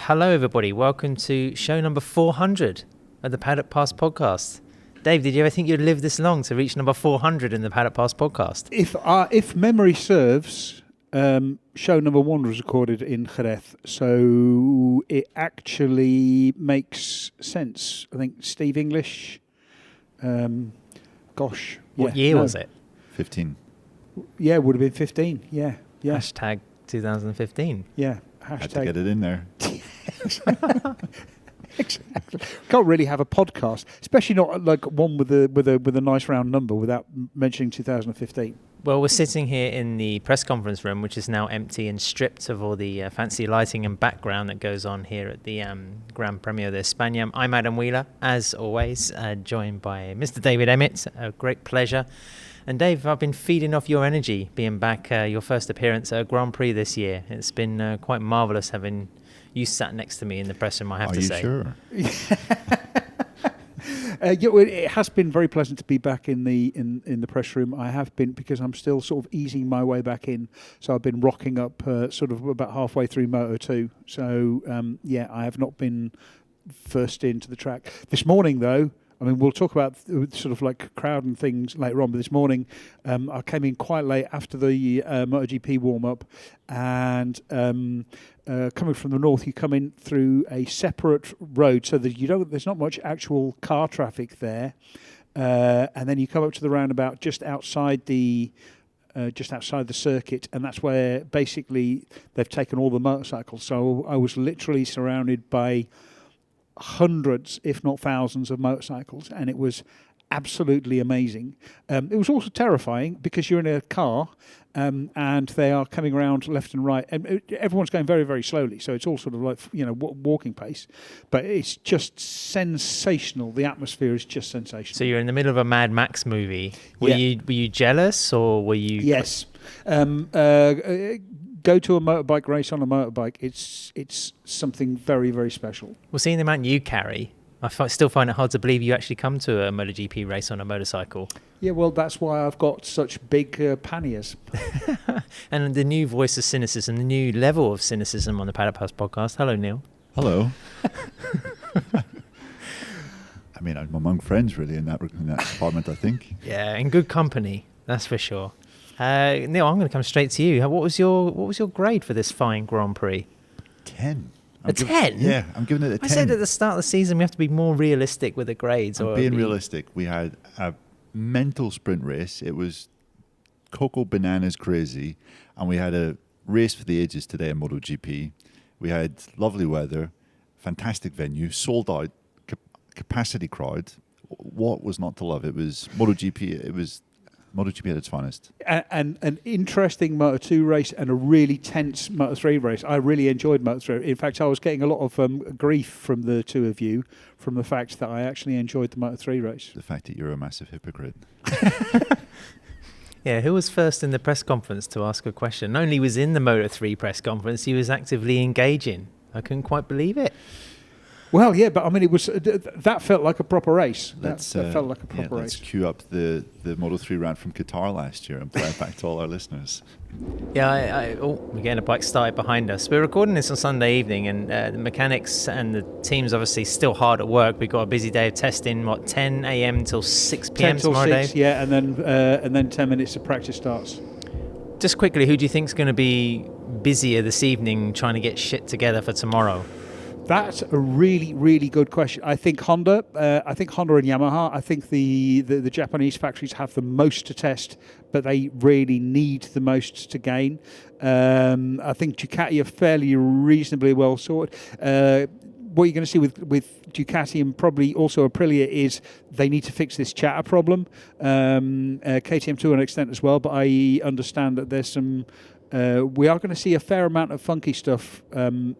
Hello, everybody. Welcome to show number 400 of the Paddock Pass podcast. Dave, did you ever think you'd live this long to reach number 400 in the Paddock Pass podcast? If memory serves, show number 1 was recorded in Jerez, so it actually makes sense. I think Steve English. What year was it? 15. Yeah, it would have been 15. Yeah. Hashtag 2015. Yeah. Had to get it in there. Exactly. Can't really have a podcast, especially not like one with a nice round number without mentioning 2015. Well, we're sitting here in the press conference room, which is now empty and stripped of all the fancy lighting and background that goes on here at the Grand Prix de España. I'm Adam Wheeler, as always, joined by Mr. David Emmett. A great pleasure. And Dave, I've been feeding off your energy, being back your first appearance at a Grand Prix this year. It's been quite marvellous having you sat next to me in the press room, I have to say. Are you sure? It has been very pleasant to be back in the press room. I have been, because I'm still sort of easing my way back in. So I've been rocking up sort of about halfway through Moto2. So, I have not been first into the track. This morning, though, I mean, we'll talk about sort of like crowd and things later on, but this morning I came in quite late after the MotoGP warm-up, and coming from the north, you come in through a separate road so that there's not much actual car traffic there, and then you come up to the roundabout just outside the circuit, and that's where basically they've taken all the motorcycles. So I was literally surrounded by hundreds, if not thousands, of motorcycles, and it was absolutely amazing. It was also terrifying because you're in a car and they are coming around left and right, and everyone's going very, very slowly, so it's all sort of like walking pace, but it's just sensational. The atmosphere is just sensational. So you're in the middle of a Mad Max movie. Were you jealous, or were you? Yes. Go to a motorbike race on a motorbike. It's something very, very special. Well, seeing the amount you carry, I still find it hard to believe you actually come to a MotoGP race on a motorcycle. Yeah, well, that's why I've got such big panniers. And the new voice of cynicism, the new level of cynicism on the Paddock Pass podcast. Hello, Neil. Hello. I mean, I'm among friends really in that department, I think. Yeah, in good company, that's for sure. Neil, I'm going to come straight to you. What was your grade for this fine Grand Prix? 10. A 10? Yeah, I'm giving it a 10. I said at the start of the season we have to be more realistic with the grades. I'm being realistic. We had a mental sprint race. It was Coco Bananas crazy. And we had a race for the ages today in MotoGP. We had lovely weather, fantastic venue, sold out, capacity crowd. What was not to love? It was MotoGP. It was MotoGP at its finest. And an interesting Moto2 race and a really tense Moto3 race. I really enjoyed Moto3. In fact, I was getting a lot of grief from the two of you from the fact that I actually enjoyed the Moto3 race. The fact that you're a massive hypocrite. Yeah, who was first in the press conference to ask a question? Not only was in the Moto3 press conference, he was actively engaging. I couldn't quite believe it. Well, yeah, but I mean, it was that felt like a proper race. That felt like a proper race. Let's cue up the Moto3 rant from Qatar last year and play it back to all our listeners. Yeah, we're getting a bike started behind us. We're recording this on Sunday evening, and the mechanics and the team's obviously still hard at work. We've got a busy day of testing. 10 a.m. till 6 p.m. tomorrow, 6, Dave? Yeah, and then 10 minutes of practice starts. Just quickly, who do you think's going to be busier this evening trying to get shit together for tomorrow? That's a really, really good question. I think Honda and Yamaha. I think the Japanese factories have the most to test, but they really need the most to gain. I think Ducati are fairly reasonably well sorted. What you're going to see with Ducati and probably also Aprilia is they need to fix this chatter problem. KTM to an extent as well, but I understand that there's some. We are going to see a fair amount of funky stuff from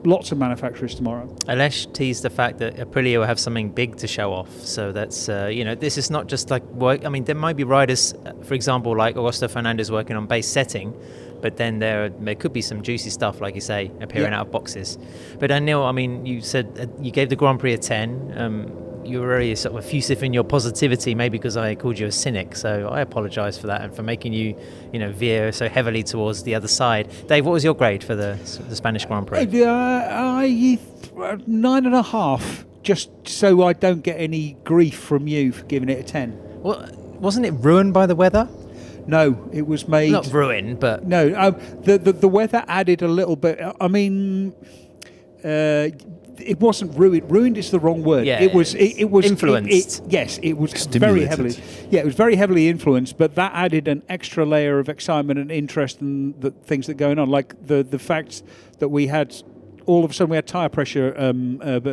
lots of manufacturers tomorrow. Alesh teased the fact that Aprilia will have something big to show off. So that's, this is not just like work. I mean, there might be riders, for example, like Augusto Fernandez working on base setting, but then there could be some juicy stuff, like you say, appearing out of boxes. But Neil, I mean, you said you gave the Grand Prix a 10. you were very sort of effusive in your positivity, maybe because I called you a cynic. So I apologise for that and for making you, veer so heavily towards the other side. Dave, what was your grade for the Spanish Grand Prix? 9.5, just so I don't get any grief from you for giving it a 10. Well, wasn't it ruined by the weather? No, it was made... Not ruined, but... No, the weather added a little bit. I mean... it wasn't ruined. Ruined is the wrong word. Yeah, it was influenced. Yes, it was Stimulated. very heavily. Yeah, it was very heavily influenced. But that added an extra layer of excitement and interest in the things that are going on. Like the fact that we had, all of a sudden, we had tyre pressure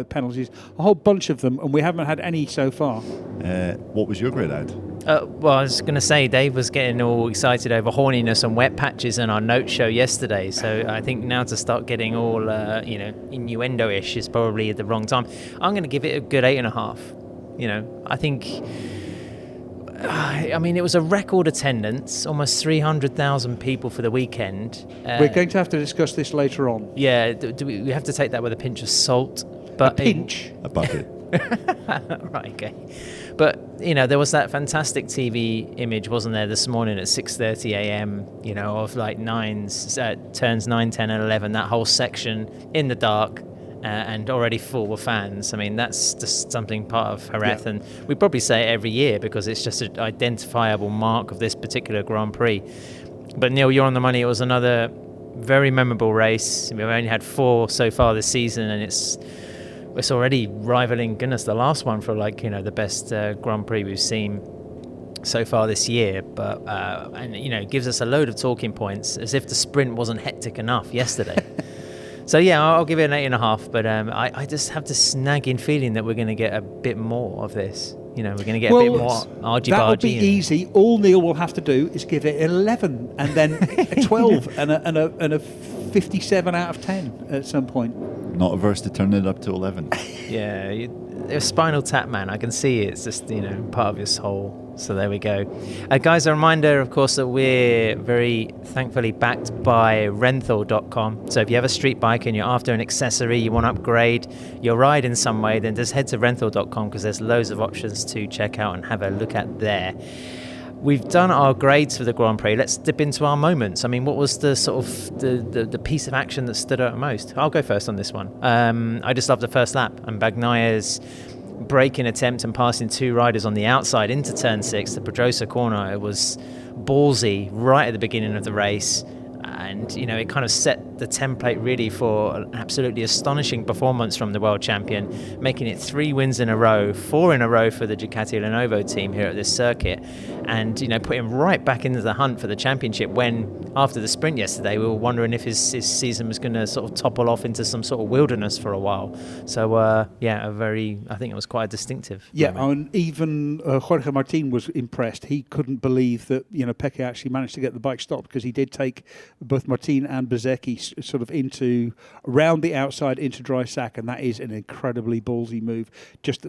penalties, a whole bunch of them, and we haven't had any so far. What was your grade, Ad? Well, I was going to say, Dave was getting all excited over horniness and wet patches in our note show yesterday. So I think now to start getting all, innuendo-ish is probably at the wrong time. I'm going to give it a good 8.5. I think... it was a record attendance, almost 300,000 people for the weekend. We're going to have to discuss this later on. Yeah, we have to take that with a pinch of salt. But a pinch? A bucket. Right, okay. But, there was that fantastic TV image, wasn't there, this morning at 6:30 a.m., of like turns 9, 10 and 11, that whole section in the dark. And already full of fans. I mean, that's just something part of Jerez, and we probably say it every year because it's just an identifiable mark of this particular Grand Prix. But Neil, you're on the money. It was another very memorable race. We've only had 4 so far this season, and it's already rivaling, goodness, the last one for the best Grand Prix we've seen so far this year. But it gives us a load of talking points, as if the sprint wasn't hectic enough yesterday. So, yeah, I'll give it an 8.5, but I just have this nagging feeling that we're going to get a bit more of this. We're going to get a bit more argy-bargy. That'll be easy. All Neil will have to do is give it 11 and then a 12 and a 57 out of 10 at some point. Not averse to turning it up to 11. Yeah, you're a Spinal Tap man. I can see it's just, part of your soul. So there we go. Guys, a reminder, of course, that we're very thankfully backed by Renthal.com. So if you have a street bike and you're after an accessory, you want to upgrade your ride in some way, then just head to Renthal.com because there's loads of options to check out and have a look at there. We've done our grades for the Grand Prix. Let's dip into our moments. I mean, what was the sort of the piece of action that stood out most? I'll go first on this one. I just loved the first lap and Bagnaia's braking attempt and passing 2 riders on the outside into turn 6, the Pedrosa corner. It was ballsy right at the beginning of the race, and it kind of set the template really for an absolutely astonishing performance from the world champion, making it 3 wins in a row, 4 in a row for the Ducati Lenovo team here at this circuit, and put him right back into the hunt for the championship when, after the sprint yesterday, we were wondering if his season was going to sort of topple off into some sort of wilderness for a while. So I think it was quite a distinctive moment. And even Jorge Martin was impressed. He couldn't believe that Pecco actually managed to get the bike stopped, because he did take both Martin and Bezzecchi sort of around the outside into dry sack, and that is an incredibly ballsy move. Just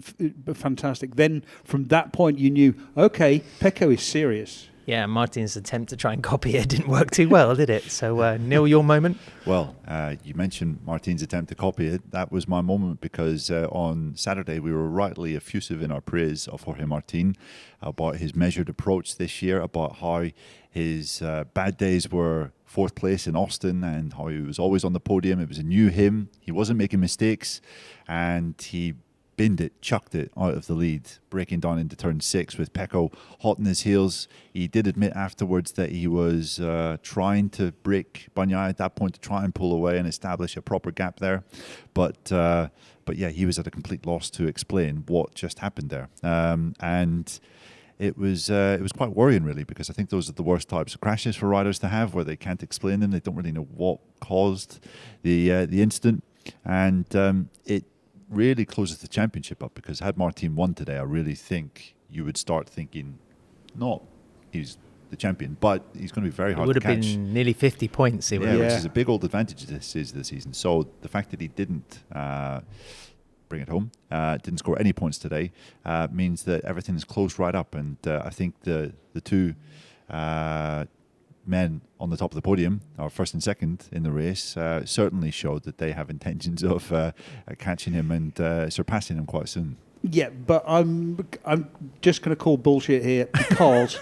fantastic. Then from that point you knew, okay, Pecco is serious. Yeah, Martin's attempt to try and copy it didn't work too well, did it? So, Neil, your moment? Well, you mentioned Martin's attempt to copy it. That was my moment, because on Saturday we were rightly effusive in our praise of Jorge Martin about his measured approach this year, about how his bad days were 4th place in Austin and how he was always on the podium. It was a new him. He wasn't making mistakes, and he binned it, chucked it out of the lead, breaking down into turn 6 with Pecco hot in his heels. He did admit afterwards that he was trying to break Bagnaia at that point to try and pull away and establish a proper gap there. But yeah, he was at a complete loss to explain what just happened there. And it was quite worrying, really, because I think those are the worst types of crashes for riders to have, where they can't explain them. They don't really know what caused the incident. And it really closes the championship up, because had Martin won today, I really think you would start thinking, not he's the champion, but he's going to be very hard to catch. It would have been nearly 50 points. Which is a big old advantage this season. So the fact that he didn't bring it home, didn't score any points today, means that everything is closed right up. And I think the 2 men on the top of the podium, or first and second in the race, certainly showed that they have intentions of catching him and surpassing him quite soon. Yeah, but I'm just going to call bullshit here because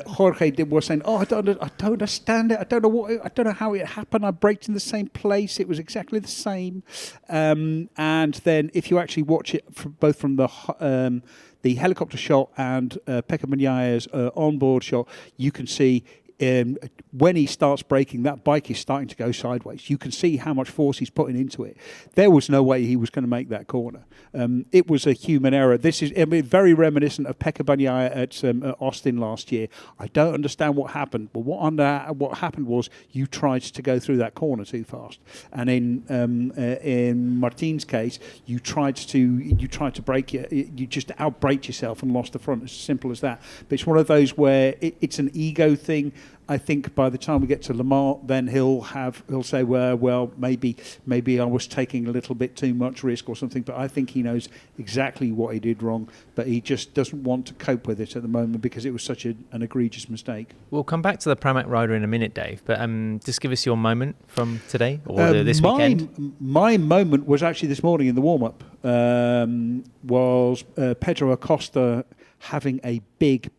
Jorge was saying, "Oh, I don't understand it. I don't know how it happened. I braked in the same place. It was exactly the same." And then, if you actually watch it both from the helicopter shot and Pecco Bagnaia's onboard shot, you can see. When he starts braking, that bike is starting to go sideways. You can see how much force he's putting into it. There was no way he was going to make that corner. It was a human error. This is very reminiscent of Pecco Bagnaia at Austin last year. I don't understand what happened, but what happened was you tried to go through that corner too fast. And in Martin's case, you tried to brake. You just outbraked yourself and lost the front. It's as simple as that. But it's one of those where it's an ego thing. I think by the time we get to Le Mans, then he'll say, well, maybe I was taking a little bit too much risk or something. But I think he knows exactly what he did wrong, but he just doesn't want to cope with it at the moment because it was such an egregious mistake. We'll come back to the Pramac rider in a minute, Dave. But just give us your moment from today or this weekend. My moment was actually this morning in the warm-up. Was Pedro Acosta having a big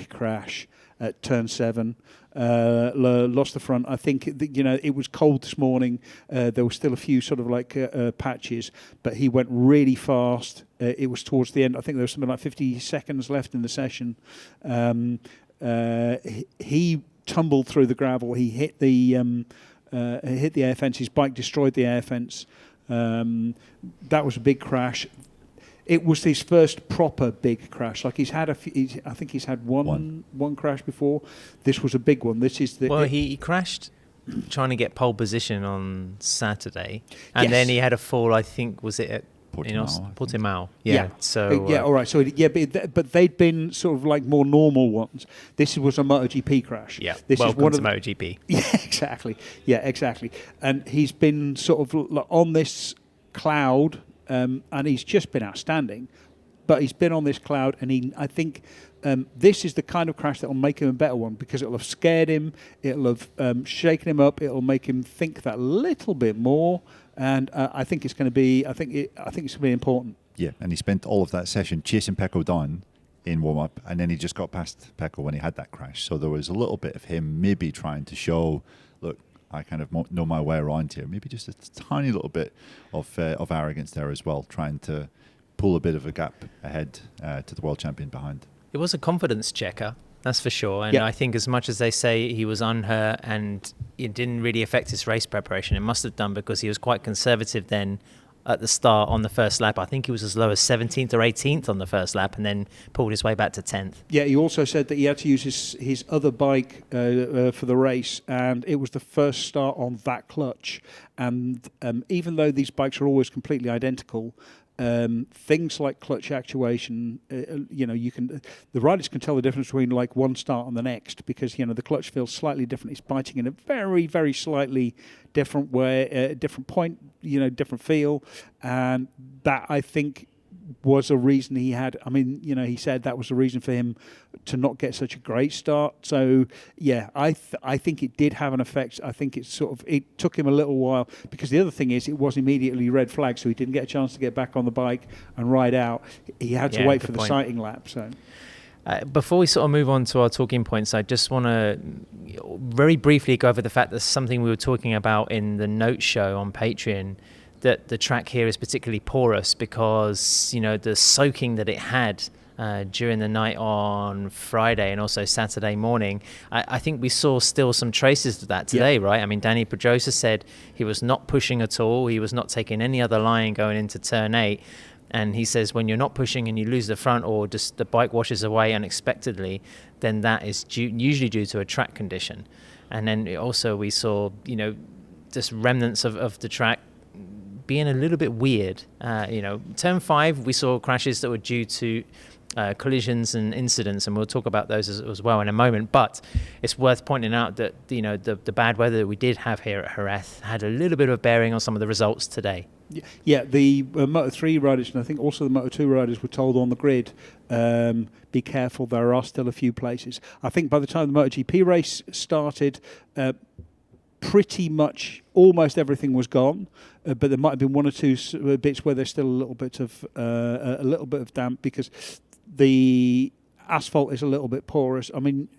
crash at turn 7, lost the front. I think it was cold this morning. There were still a few sort of like patches, but he went really fast. It was towards the end. I think there was something like 50 seconds left in the session. He tumbled through the gravel. He hit the air fence. His bike destroyed the air fence. That was a big crash. It was his first proper big crash. Like I think he's had one crash before. This was a big one. This is he crashed trying to get pole position on Saturday, and then he had a fall. I think was it at Portimao. Yeah. So all right. So but they'd been sort of like more normal ones. This was a MotoGP crash. Yeah. This welcome is one to of MotoGP. Yeah, exactly. And he's been sort of on this cloud. And he's just been outstanding, but he's been on this cloud, and I think this is the kind of crash that will make him a better one because it'll have scared him, it'll have shaken him up, it'll make him think that little bit more, and I think it's going to be. I think it's going to be important. Yeah, and he spent all of that session chasing Pecco down in warm up, and then he just got past Pecco when he had that crash. So there was a little bit of him maybe trying to show, look, I kind of know my way around here. Maybe just a tiny little bit of arrogance there as well, trying to pull a bit of a gap ahead to the world champion behind. It was a confidence checker, that's for sure. And I think as much as they say he was unhurt and it didn't really affect his race preparation, it must have done because he was quite conservative then at the start on the first lap. I think he was as low as 17th or 18th on the first lap and then pulled his way back to 10th. Yeah, he also said that he had to use his other bike for the race, and it was the first start on that clutch. And even though these bikes are always completely identical, things like clutch actuation, the riders can tell the difference between like one start and the next because the clutch feels slightly different. It's biting in a very, very slightly different way, different point, different feel, and that I think was a reason he had. I mean, he said that was a reason for him to not get such a great start. So, yeah, I think it did have an effect. I think it took him a little while because the other thing is it was immediately red flag, so he didn't get a chance to get back on the bike and ride out. He had to wait for the sighting lap. So. Before we sort of move on to our talking points, I just want to very briefly go over the fact that something we were talking about in the note show on Patreon, that the track here is particularly porous because, the soaking that it had during the night on Friday and also Saturday morning. I think we saw still some traces of that today, right? I mean, Danny Pedrosa said he was not pushing at all. He was not taking any other line going into turn 8. And he says when you're not pushing and you lose the front or just the bike washes away unexpectedly, then that is usually due to a track condition. And then also we saw, just remnants of the track being a little bit weird. Turn 5, we saw crashes that were due to collisions and incidents, and we'll talk about those as well in a moment. But it's worth pointing out that the bad weather that we did have here at Jerez had a little bit of bearing on some of the results today. Yeah, the Moto3 riders and I think also the Moto2 riders were told on the grid, be careful, there are still a few places. I think by the time the MotoGP race started, pretty much almost everything was gone, but there might have been one or two bits where there's still a little bit of damp because the asphalt is a little bit porous. I mean,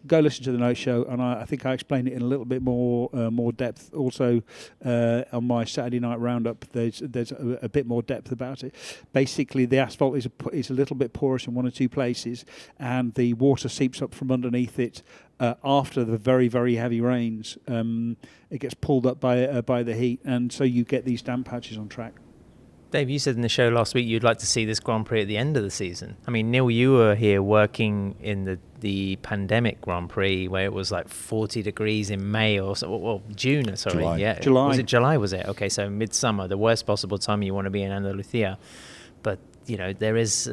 go listen to the Note Show, and I think I explained it in a little bit more depth. Also, on my Saturday night roundup, there's a bit more depth about it. Basically, the asphalt is a little bit porous in one or two places, and the water seeps up from underneath it after the very, very heavy rains. It gets pulled up by the heat, and so you get these damp patches on track. Dave, you said in the show last week you'd like to see this Grand Prix at the end of the season. I mean, Neil, you were here working in the pandemic Grand Prix where it was like 40 degrees in May or so, well, June, sorry. July. Yeah. July. Was it July, was it? Okay, so midsummer, the worst possible time you want to be in Andalusia. But, you know, there is,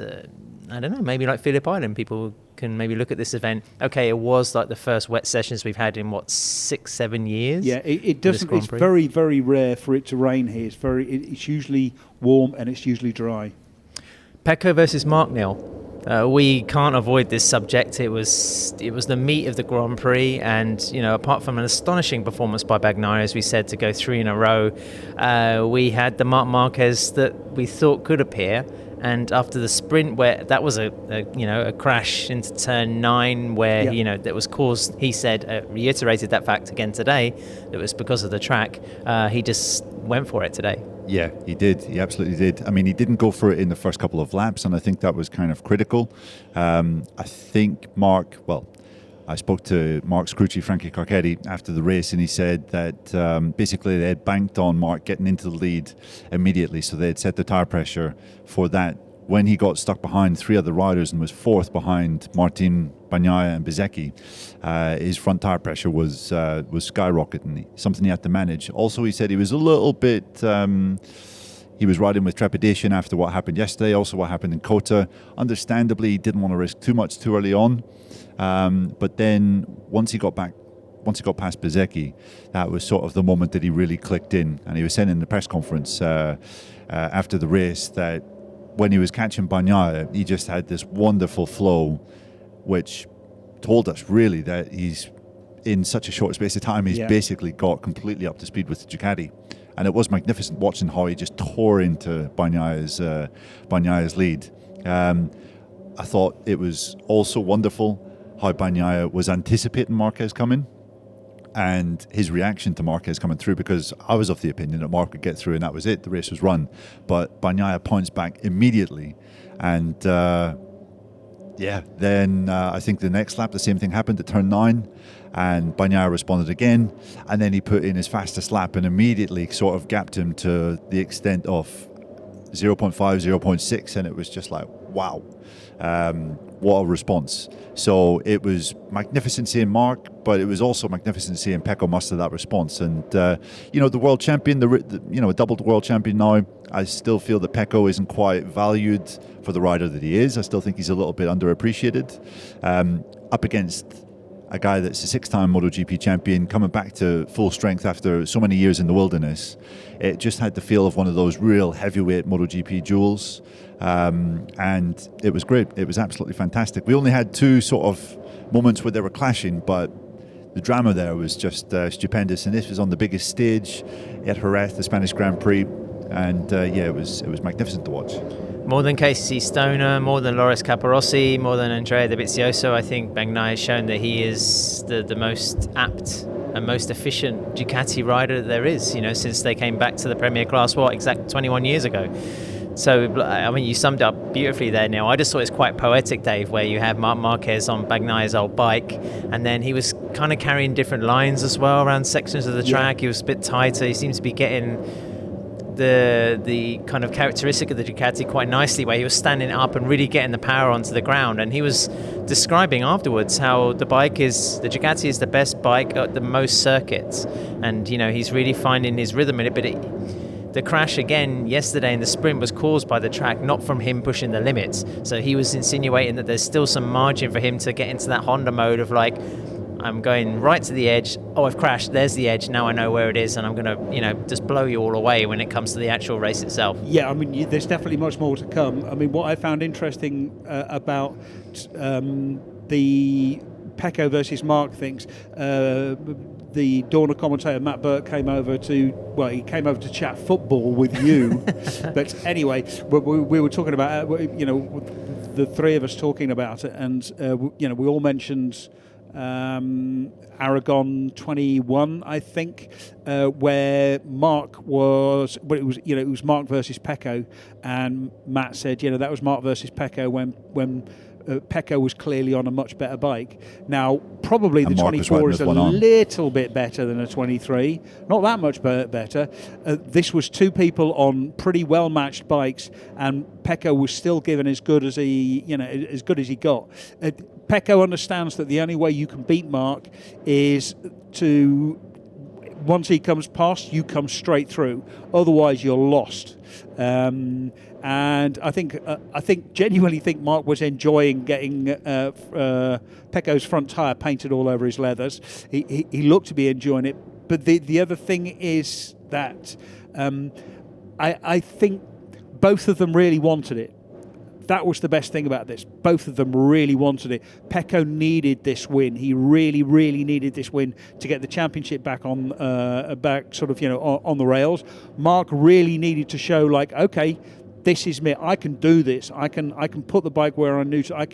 I don't know, maybe like Phillip Island, people can maybe look at this event. Okay, it was like the first wet sessions we've had in, 6-7 years? Yeah, it doesn't. It's very, very rare for it to rain here. It's usually warm and it's usually dry. Pecco versus Mark, Neil. We can't avoid this subject. It was the meat of the Grand Prix, and you know, apart from an astonishing performance by Bagnaia, as we said, to go 3 in a row, we had the Marc Marquez that we thought could appear. And after the sprint, where that was a crash into turn 9, where that was caused, he said, reiterated that fact again today, that was because of the track. He just went for it today. Yeah, he did. He absolutely did. I mean, he didn't go for it in the first couple of laps, and I think that was kind of critical. I think I spoke to Mark's crew chief, Frankie Carchetti, after the race, and he said that basically they had banked on Mark getting into the lead immediately, so they had set the tyre pressure for that. When he got stuck behind 3 other riders and was 4th behind Martin, Bagnaia and Bezzecchi, his front tyre pressure was skyrocketing, something he had to manage. Also, he said he was a little bit... he was riding with trepidation after what happened yesterday, also what happened in Kota. Understandably, he didn't want to risk too much too early on. But then once he got past Bezzecchi, that was sort of the moment that he really clicked in. And he was saying in the press conference after the race that when he was catching Bagnaia, he just had this wonderful flow, which told us really that he's, in such a short space of time, he's basically got completely up to speed with the Ducati. And it was magnificent watching how he just tore into Bagnaia's lead. I thought it was also wonderful how Bagnaia was anticipating Marquez coming and his reaction to Marquez coming through, because I was of the opinion that Mark would get through and that was it, the race was run. But Bagnaia points back immediately, and then I think the next lap the same thing happened at turn 9, and Bagnaia responded again, and then he put in his fastest lap and immediately sort of gapped him to the extent of 0.5, 0.6, and it was just like, wow, what a response. So it was magnificent seeing Mark, but it was also magnificent seeing Pecco muster that response. And the world champion, a doubled world champion now, I still feel that Pecco isn't quite valued for the rider that he is. I still think he's a little bit underappreciated, up against a guy that's a 6-time MotoGP champion coming back to full strength after so many years in the wilderness. It just had the feel of one of those real heavyweight MotoGP duels, and it was great. It was absolutely fantastic. We only had 2 sort of moments where they were clashing, but the drama there was just stupendous, and this was on the biggest stage at Jerez, the Spanish Grand Prix, and it was magnificent to watch. More than Casey Stoner, more than Loris Capirossi, more than Andrea Dovizioso, I think Bagnaia has shown that he is the most apt and most efficient Ducati rider that there is, since they came back to the Premier Class, 21 years ago. So, I mean, you summed up beautifully there, Neil. I just thought it's quite poetic, Dave, where you have Marc Marquez on Bagnaia's old bike, and then he was kind of carrying different lines as well around sections of the track. He was a bit tighter. He seems to be getting the kind of characteristic of the Ducati quite nicely, where he was standing up and really getting the power onto the ground. And he was describing afterwards how the Ducati is the best bike at the most circuits, and he's really finding his rhythm in it. But the crash again yesterday in the sprint was caused by the track, not from him pushing the limits. So he was insinuating that there's still some margin for him to get into that Honda mode of like, I'm going right to the edge. Oh, I've crashed. There's the edge. Now I know where it is, and I'm going to, just blow you all away when it comes to the actual race itself. Yeah, I mean, there's definitely much more to come. I mean, what I found interesting about the Pecco versus Mark things. The Dorna commentator Matt Burke came over to chat football with you. But anyway, we were talking about the three of us talking about it, and we all mentioned Aragon 21, I think, where Mark was. But it was Mark versus Pecco, and Matt said that was Mark versus Pecco when Pecco was clearly on a much better bike. Now, probably the 24 is a little bit better than a 23, not that much better. This was two people on pretty well matched bikes, and Pecco was still given as good as he got. Pecco understands that the only way you can beat Mark is to, once he comes past, you come straight through. Otherwise, you're lost. And I genuinely think Mark was enjoying getting Pecco's front tyre painted all over his leathers. He looked to be enjoying it. But the other thing is that I think both of them really wanted it. That was the best thing about this. Both of them really wanted it. Pecco needed this win. He really, really needed this win to get the championship back on on the rails. Mark really needed to show, like, okay, this is me. I can do this. I can put the bike where I knew to.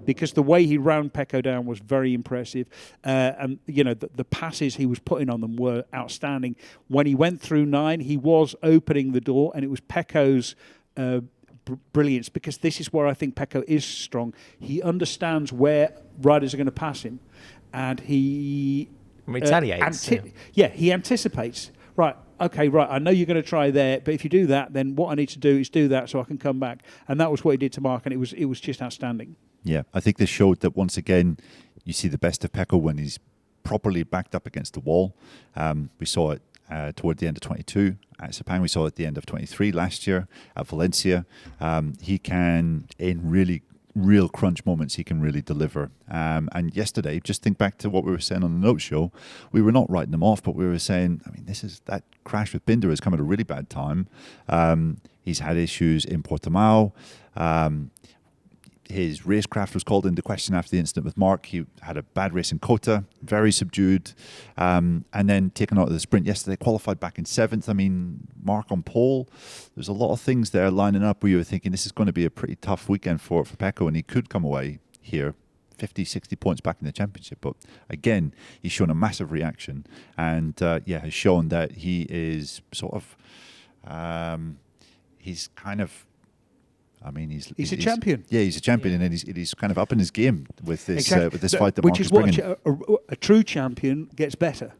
Because the way he round Pecco down was very impressive, and the passes he was putting on them were outstanding. When he went through 9, he was opening the door, and it was Pecco's brilliance, because this is where I think Pecco is strong. He understands where riders are going to pass him, and he retaliates. He anticipates. Right, okay, right, I know you're going to try there, but if you do that, then what I need to do is do that so I can come back. And that was what he did to Mark, and it was just outstanding. Yeah, I think this showed that once again, you see the best of Pecco when he's properly backed up against the wall. We saw it toward the end of 22 at Sepang. We saw it at the end of 23 last year at Valencia. He can, in really real crunch moments, he can really deliver. And yesterday, just think back to what we were saying on the Note Show. We were not writing him off, but we were saying, that crash with Binder has come at a really bad time. He's had issues in Portimao. His racecraft was called into question after the incident with Mark. He had a bad race in Kota, very subdued, and then taken out of the sprint yesterday, qualified back in 7th. Mark on pole. There's a lot of things there lining up where you were thinking this is going to be a pretty tough weekend for Pecco, and he could come away here 50, 60 points back in the championship. But again, he's shown a massive reaction, and has shown that he is sort of, he's kind of, he's a champion. Yeah, he's a champion, and he's kind of up in his game with this with this fight that Mark is bringing. A true champion gets better.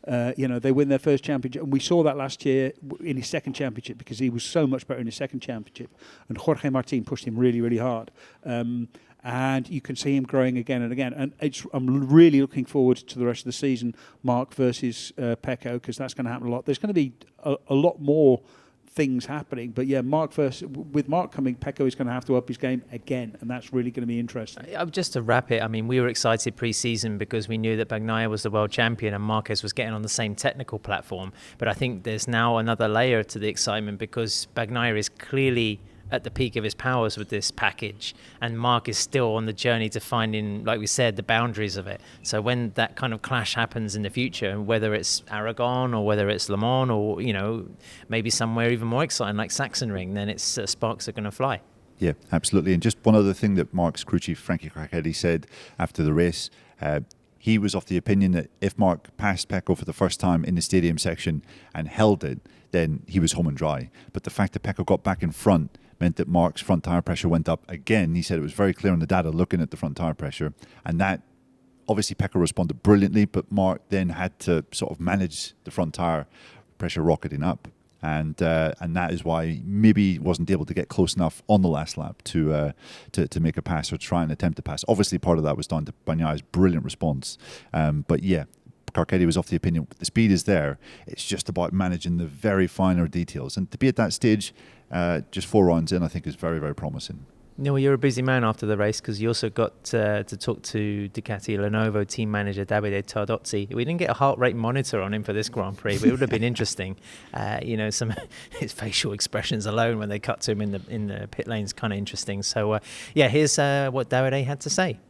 They win their first championship, and we saw that last year in his second championship, because he was so much better in his second championship, and Jorge Martin pushed him really, really hard. And you can see him growing again and again. And I'm really looking forward to the rest of the season, Mark versus Pecco, because that's going to happen a lot. There's going to be a lot more things happening, but with Mark coming, Pecco is going to have to up his game again, and that's really going to be interesting. Just to wrap it, we were excited pre-season because we knew that Bagnaia was the world champion and Marquez was getting on the same technical platform, but I think there's now another layer to the excitement, because Bagnaia is clearly at the peak of his powers with this package, and Mark is still on the journey to finding, like we said, the boundaries of it. So when that kind of clash happens in the future, whether it's Aragon or whether it's Le Mans or maybe somewhere even more exciting like Sachsenring, then it's sparks are going to fly. Yeah, absolutely. And just one other thing that Mark's crew chief Frankie Cracchetti said after the race, he was of the opinion that if Mark passed Pecco for the first time in the stadium section and held it, then he was home and dry. But the fact that Pecco got back in front meant that Mark's front tyre pressure went up again. He said it was very clear on the data looking at the front tyre pressure, and that obviously Pecco responded brilliantly, but Mark then had to sort of manage the front tyre pressure rocketing up, and that is why maybe he wasn't able to get close enough on the last lap to make a pass or try and attempt to pass. Obviously part of that was down to Bagnaia's brilliant response, but yeah, Carcetti was of the opinion the speed is there. It's just about managing the very finer details. And to be at that stage, just 4 rounds in, I think is very, very promising. Neil, you're a busy man after the race, because you also got to talk to Ducati Lenovo team manager Davide Tardozzi. We didn't get a heart rate monitor on him for this Grand Prix, but it would have been interesting. Some his facial expressions alone when they cut to him in the pit lanes, kind of interesting. So, here's what Davide had to say.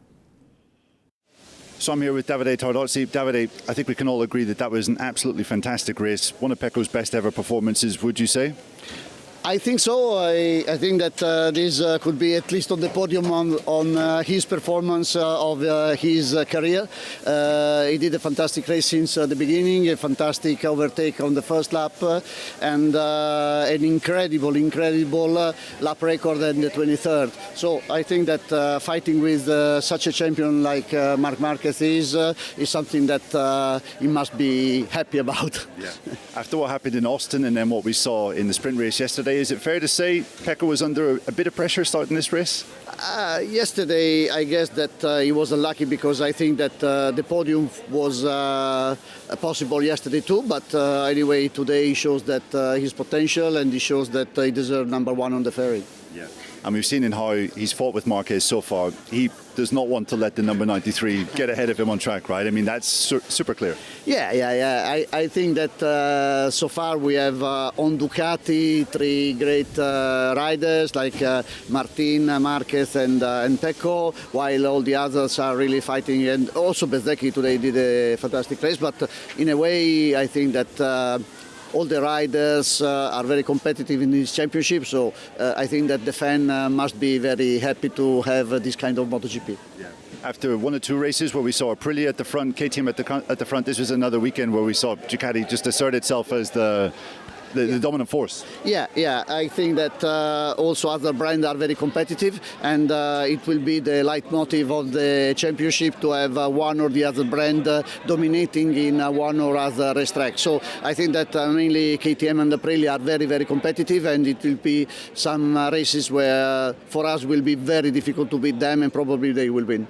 So I'm here with Davide Tardozzi. Davide, I think we can all agree that was an absolutely fantastic race. One of Pecco's best ever performances, would you say? I think so. I think that this could be at least on the podium on his performance of his career. He did a fantastic race since the beginning, a fantastic overtake on the first lap, and an incredible lap record in the 23rd. So I think that fighting with such a champion like Marc Marquez is something that he must be happy about. Yeah. After what happened in Austin and then what we saw in the sprint race yesterday, is it fair to say Pecco was under a bit of pressure starting this race? Yesterday, I guess that he was unlucky because I think that the podium was possible yesterday too. But anyway, today he shows that his potential and he shows that he deserves #1 on the ferry. Yeah. And we've seen in how he's fought with Marquez so far. He does not want to let the number 93 get ahead of him on track, right? I mean, that's super clear. Yeah. I think that so far we have on Ducati 3 great riders like Martin, Marquez and Pecco, while all the others are really fighting. And also Bezzecchi today did a fantastic race. But in a way, I think that all the riders are very competitive in this championship, so I think that the fan must be very happy to have this kind of MotoGP. Yeah. After 1 or 2 races where we saw Aprilia at the front, KTM at the front, this was another weekend where we saw Ducati just assert itself as the dominant force. Yeah. I think that also other brands are very competitive, and it will be the leitmotif of the championship to have one or the other brand dominating in one or other racetrack. So I think that mainly KTM and Aprilia are very, very competitive, and it will be some races where for us will be very difficult to beat them, and probably they will win.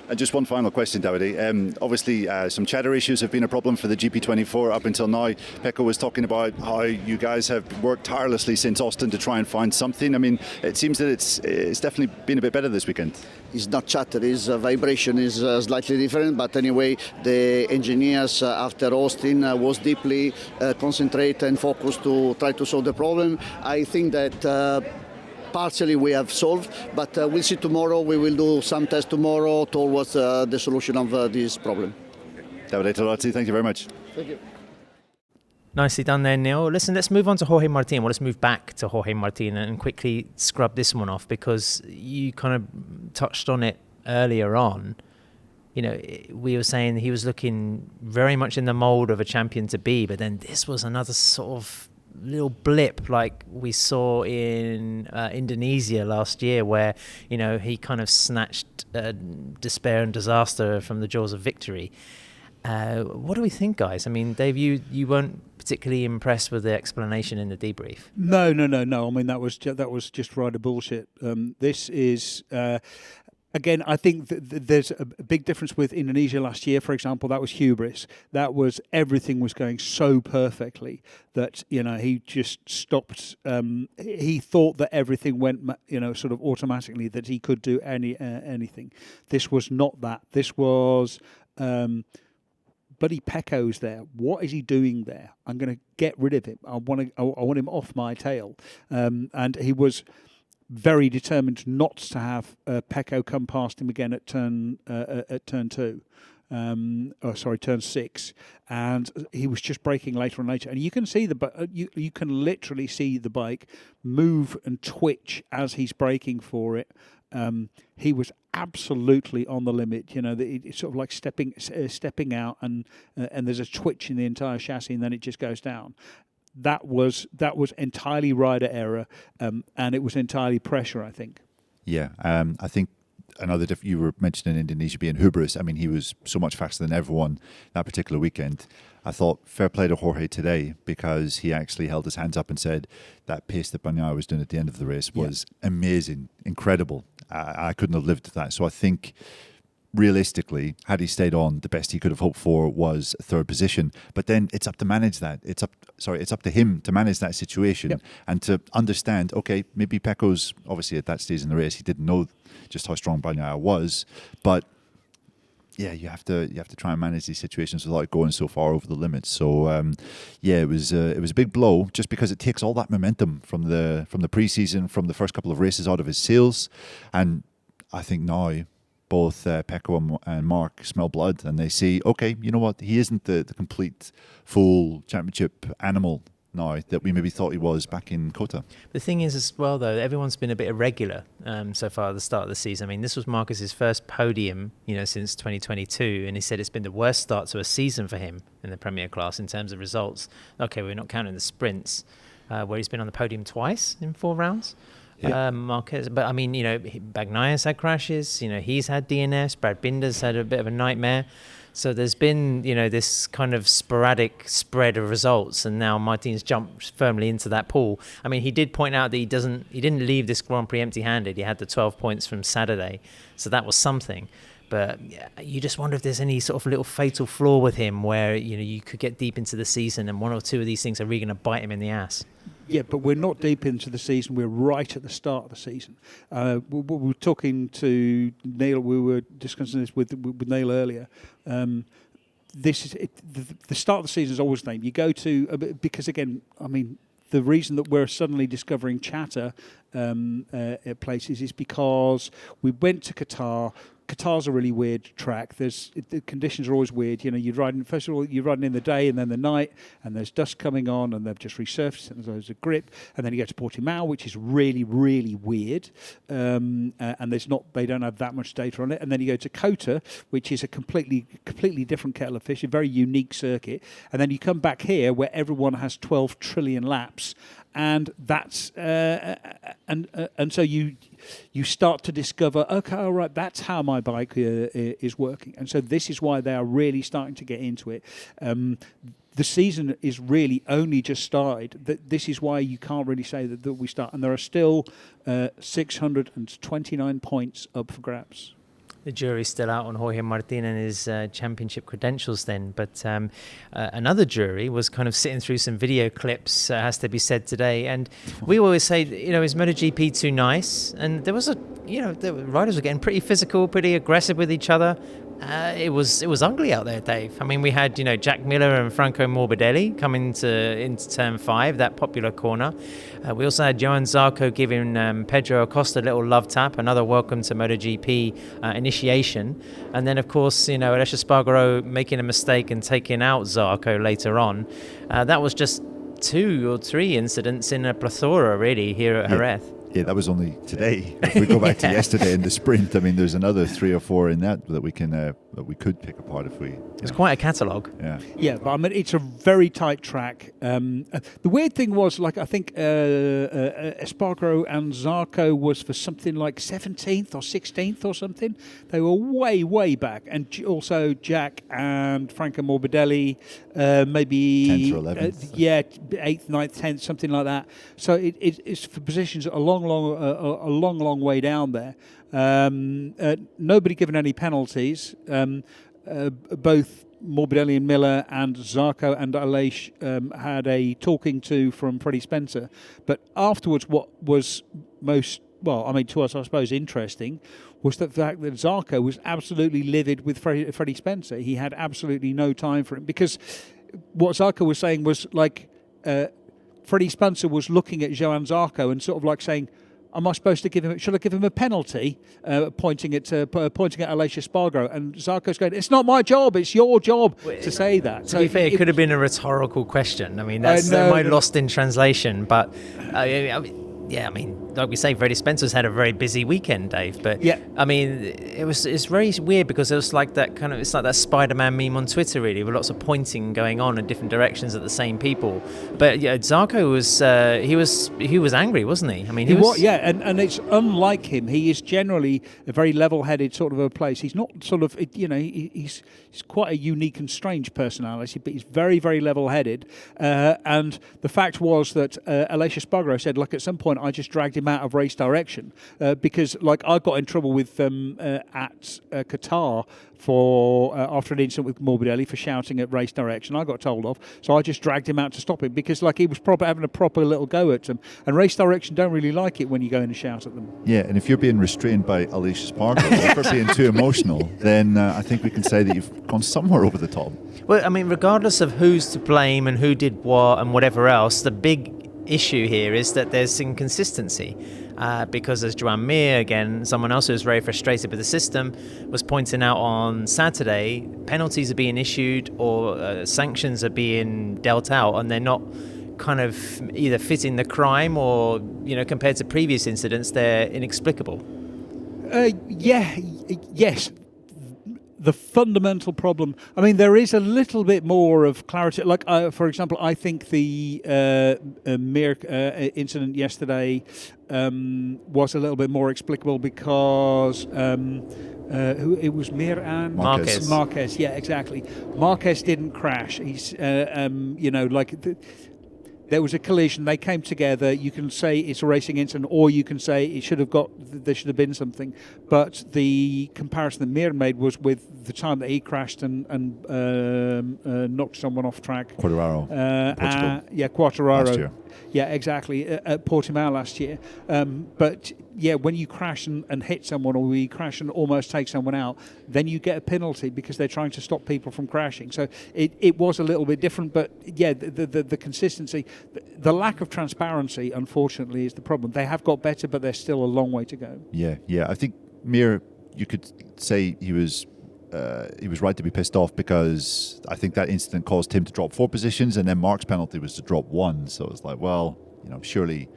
And just one final question, Davide. Obviously, some chatter issues have been a problem for the GP24 up until now. Pecco was talking about how you guys have worked tirelessly since Austin to try and find something. I mean, it seems that it's definitely been a bit better this weekend. It's not chatter, his vibration is slightly different, but anyway, the engineers after Austin was deeply concentrated and focused to try to solve the problem. I think that partially we have solved, but we'll see tomorrow. We will do some tests tomorrow towards the solution of this problem. Davide Tardozzi, thank you very much. Thank you. Nicely done there, Neil. Listen, let's move on to Jorge Martin. Well, let's move back to Jorge Martin and quickly scrub this one off, because you kind of touched on it earlier on. You know, we were saying he was looking very much in the mould of a champion to be, but then this was another sort of little blip like we saw in Indonesia last year, where, you know, he kind of snatched despair and disaster from the jaws of victory. What do we think, guys? I mean, Dave, you weren't particularly impressed with the explanation in the debrief. No. I mean, that was just rider bullshit. This is again, I think there's a big difference with Indonesia last year, for example. That was hubris. That was everything was going so perfectly that, you know, he just stopped. He thought that everything went, you know, sort of automatically, that he could do anything. This was not that. This was. Buddy Pecco's there. What is he doing there? I'm going to get rid of him. I want him off my tail. And he was very determined not to have Pecco come past him again at turn 6, and he was just braking later and later, and you can see you can literally see the bike move and twitch as he's braking for it. He was absolutely on the limit. You know, it's sort of like stepping out, and there's a twitch in the entire chassis, and then it just goes down. That was entirely rider error, and it was entirely pressure, I think. Yeah, I think another you were mentioning Indonesia being hubris. I mean, he was so much faster than everyone that particular weekend. I thought fair play to Jorge today, because he actually held his hands up and said that pace that Bagnaia was doing at the end of the race was amazing, incredible. I couldn't have lived that. So I think realistically, had he stayed on, the best he could have hoped for was a 3rd position. But then it's up to manage that. It's up to him to manage that situation and to understand, okay, maybe Pecco's obviously at that stage in the race, he didn't know just how strong Bagnaia was, but yeah, you have to try and manage these situations without going so far over the limits. So it was a big blow, just because it takes all that momentum from the preseason, from the first couple of races out of his sails, and I think now both Pecco and Mark smell blood, and they see, okay, you know what, he isn't the complete full championship animal now that we maybe thought he was back in Kota. The thing is as well, though, everyone's been a bit irregular so far at the start of the season. I mean, this was Marcus's first podium, since 2022, and he said it's been the worst start to a season for him in the Premier class in terms of results. Okay, we're not counting the sprints, where he's been on the podium twice in 4 rounds. Yeah. Marquez, but I mean, Bagnaia's had crashes, he's had DNS, Brad Binder's had a bit of a nightmare. So there's been, this kind of sporadic spread of results, and now Martin's jumped firmly into that pool. I mean, he did point out that he didn't leave this Grand Prix empty-handed. He had the 12 points from Saturday, so that was something. But you just wonder if there's any sort of little fatal flaw with him where, you could get deep into the season and one or two of these things are really going to bite him in the ass. Yeah, but we're not deep into the season. We're right at the start of the season. We were talking to Neil. We were discussing this with Neil earlier. This is the start of the season is always the name. You go to because again, I mean, the reason that we're suddenly discovering chatter at places is because we went to Qatar. Qatar's a really weird track. The conditions are always weird. You're riding, first of all, you're riding in the day and then the night, and there's dust coming on, and they've just resurfaced it, and there's a grip, and then you go to Portimao, which is really, really weird, and they don't have that much data on it, and then you go to Kota, which is a completely different kettle of fish, a very unique circuit, and then you come back here where everyone has 12 trillion laps, and that's and so you start to discover, okay, all right, that's how my bike is working, and so this is why they are really starting to get into it. The season is really only just started. This is why you can't really say that we start, and there are still 629 points up for grabs. The jury's still out on Jorge Martin and his championship credentials then. But another jury was kind of sitting through some video clips, has to be said today. And we always say, is MotoGP too nice? And there was the riders were getting pretty physical, pretty aggressive with each other. It was ugly out there, Dave. I mean, we had, Jack Miller and Franco Morbidelli coming into turn 5, that popular corner. We also had Johan Zarco giving Pedro Acosta a little love tap, another welcome to MotoGP initiation. And then, of course, Aleix Espargaro making a mistake and taking out Zarco later on. That was just 2 or 3 incidents in a plethora, really, here at Jerez. Yeah, that was only today. If we go back to yesterday in the sprint, I mean, there's another 3 or 4 in that we can that we could pick apart if we. It's quite a catalogue. Yeah, but I mean, it's a very tight track. The weird thing was, I think Espargaro and Zarco was for something like 17th or 16th or something. They were way, way back, and also Jack and Franco Morbidelli, maybe 10th or 11th. 8th, 9th, 10th, something like that. So it's for positions a long way down there. Nobody given any penalties. Both Morbidelli and Miller and Zarco and Aleix had a talking to from Freddie Spencer. But afterwards, what was to us, I suppose, interesting was the fact that Zarco was absolutely livid with Freddie Spencer. He had absolutely no time for him, because what Zarco was saying was Freddie Spencer was looking at Johan Zarco and sort of saying, am I supposed to should I give him a penalty? Pointing at Aleix Espargaro, and Zarco's going, it's not my job, it's your job to say that. To be fair, it could have been a rhetorical question. I mean, that's lost in translation, but I mean, like we say, Freddie Spencer's had a very busy weekend, Dave. But yeah, I mean, it's very weird because it was like that it's like that Spider-Man meme on Twitter, really, with lots of pointing going on in different directions at the same people. But yeah, Zarco was angry, wasn't he? I mean, he was. Yeah, and it's unlike him. He is generally a very level-headed sort of a place. He's not sort of, he's quite a unique and strange personality, but he's very, very level-headed. And the fact was that Aleix Espargaro said, look, at some point I just dragged him out of race direction because I got in trouble with them at Qatar for after an incident with Morbidelli for shouting at race direction. I got told off, so I just dragged him out to stop him because he was having a proper little go at them, and race direction don't really like it when you go in and shout at them. Yeah, and if you're being restrained by Aleix Espargaro for being too emotional, then I think we can say that you've gone somewhere over the top. Well, I mean, regardless of who's to blame and who did what and whatever else, the big issue here is that there's inconsistency. because as Joan Mir, again, someone else who was very frustrated with the system, was pointing out on Saturday, penalties are being issued or sanctions are being dealt out, and they're not kind of either fitting the crime or, compared to previous incidents, they're inexplicable. Yes. The fundamental problem, I mean, there is a little bit more of clarity. Like, for example, I think the Mir incident yesterday was a little bit more explicable because it was Mir and Marquez. Marquez, yeah, exactly. Marquez didn't crash. He's, there was a collision. They came together. You can say it's a racing incident, or you can say there should have been something. But the comparison that Mir made was with the time that he crashed and knocked someone off track. Quartararo. Quartararo. Last year. Yeah, exactly. At Portimao last year. But yeah, when you crash and hit someone, or you crash and almost take someone out, then you get a penalty because they're trying to stop people from crashing. So it was a little bit different. But yeah, the consistency, the lack of transparency, unfortunately, is the problem. They have got better, but there's still a long way to go. Yeah. I think Mir, you could say he was right to be pissed off, because I think that incident caused him to drop 4 positions, and then Mark's penalty was to drop 1. So it's like, well, surely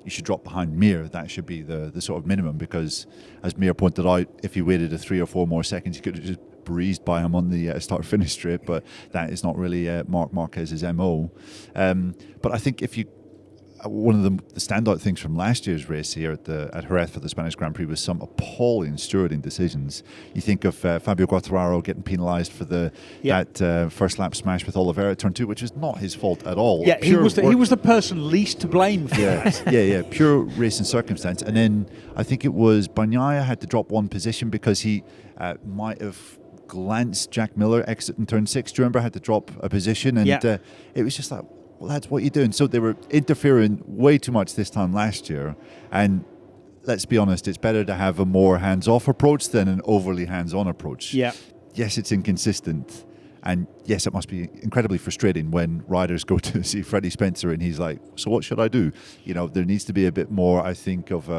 you should drop behind Mir. That should be the sort of minimum, because as Mir pointed out, if he waited a 3 or 4 more seconds, he could have just breezed by him on the start-finish straight. But that is not really Marc Marquez's MO. But I think one of the standout things from last year's race here at Jerez for the Spanish Grand Prix was some appalling stewarding decisions. You think of Fabio Quartararo getting penalised for that first lap smash with Oliveira at turn 2, which was not his fault at all. Yeah, he was the person least to blame for that. Yeah, pure racing circumstance. And then I think it was Bagnaia had to drop 1 position because he might have glanced Jack Miller exit in turn 6. Do you remember? Had to drop a position, and it was just like, well, that's what you're doing. So they were interfering way too much this time last year. And let's be honest, it's better to have a more hands-off approach than an overly hands-on approach. Yeah. Yes, it's inconsistent. And yes, it must be incredibly frustrating when riders go to see Freddie Spencer and he's like, so what should I do? There needs to be a bit more, I think, of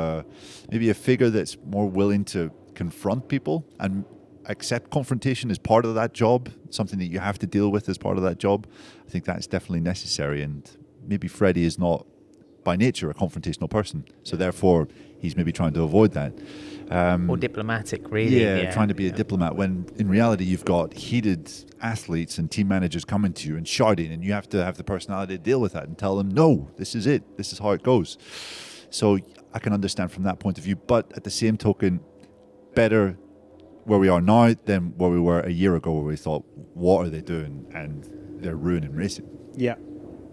maybe a figure that's more willing to confront people and accept confrontation as part of that job, something that you have to deal with as part of that job. I think that's definitely necessary, and maybe Freddie is not by nature a confrontational person, so therefore he's maybe trying to avoid that. Or diplomatic, really. Yeah, trying to be a diplomat, when in reality you've got heated athletes and team managers coming to you and shouting, and you have to have the personality to deal with that and tell them, no, this is it, this is how it goes. So I can understand from that point of view, but at the same token, better where we are now than where we were a year ago, where we thought, what are they doing? And they're ruining racing. Yeah.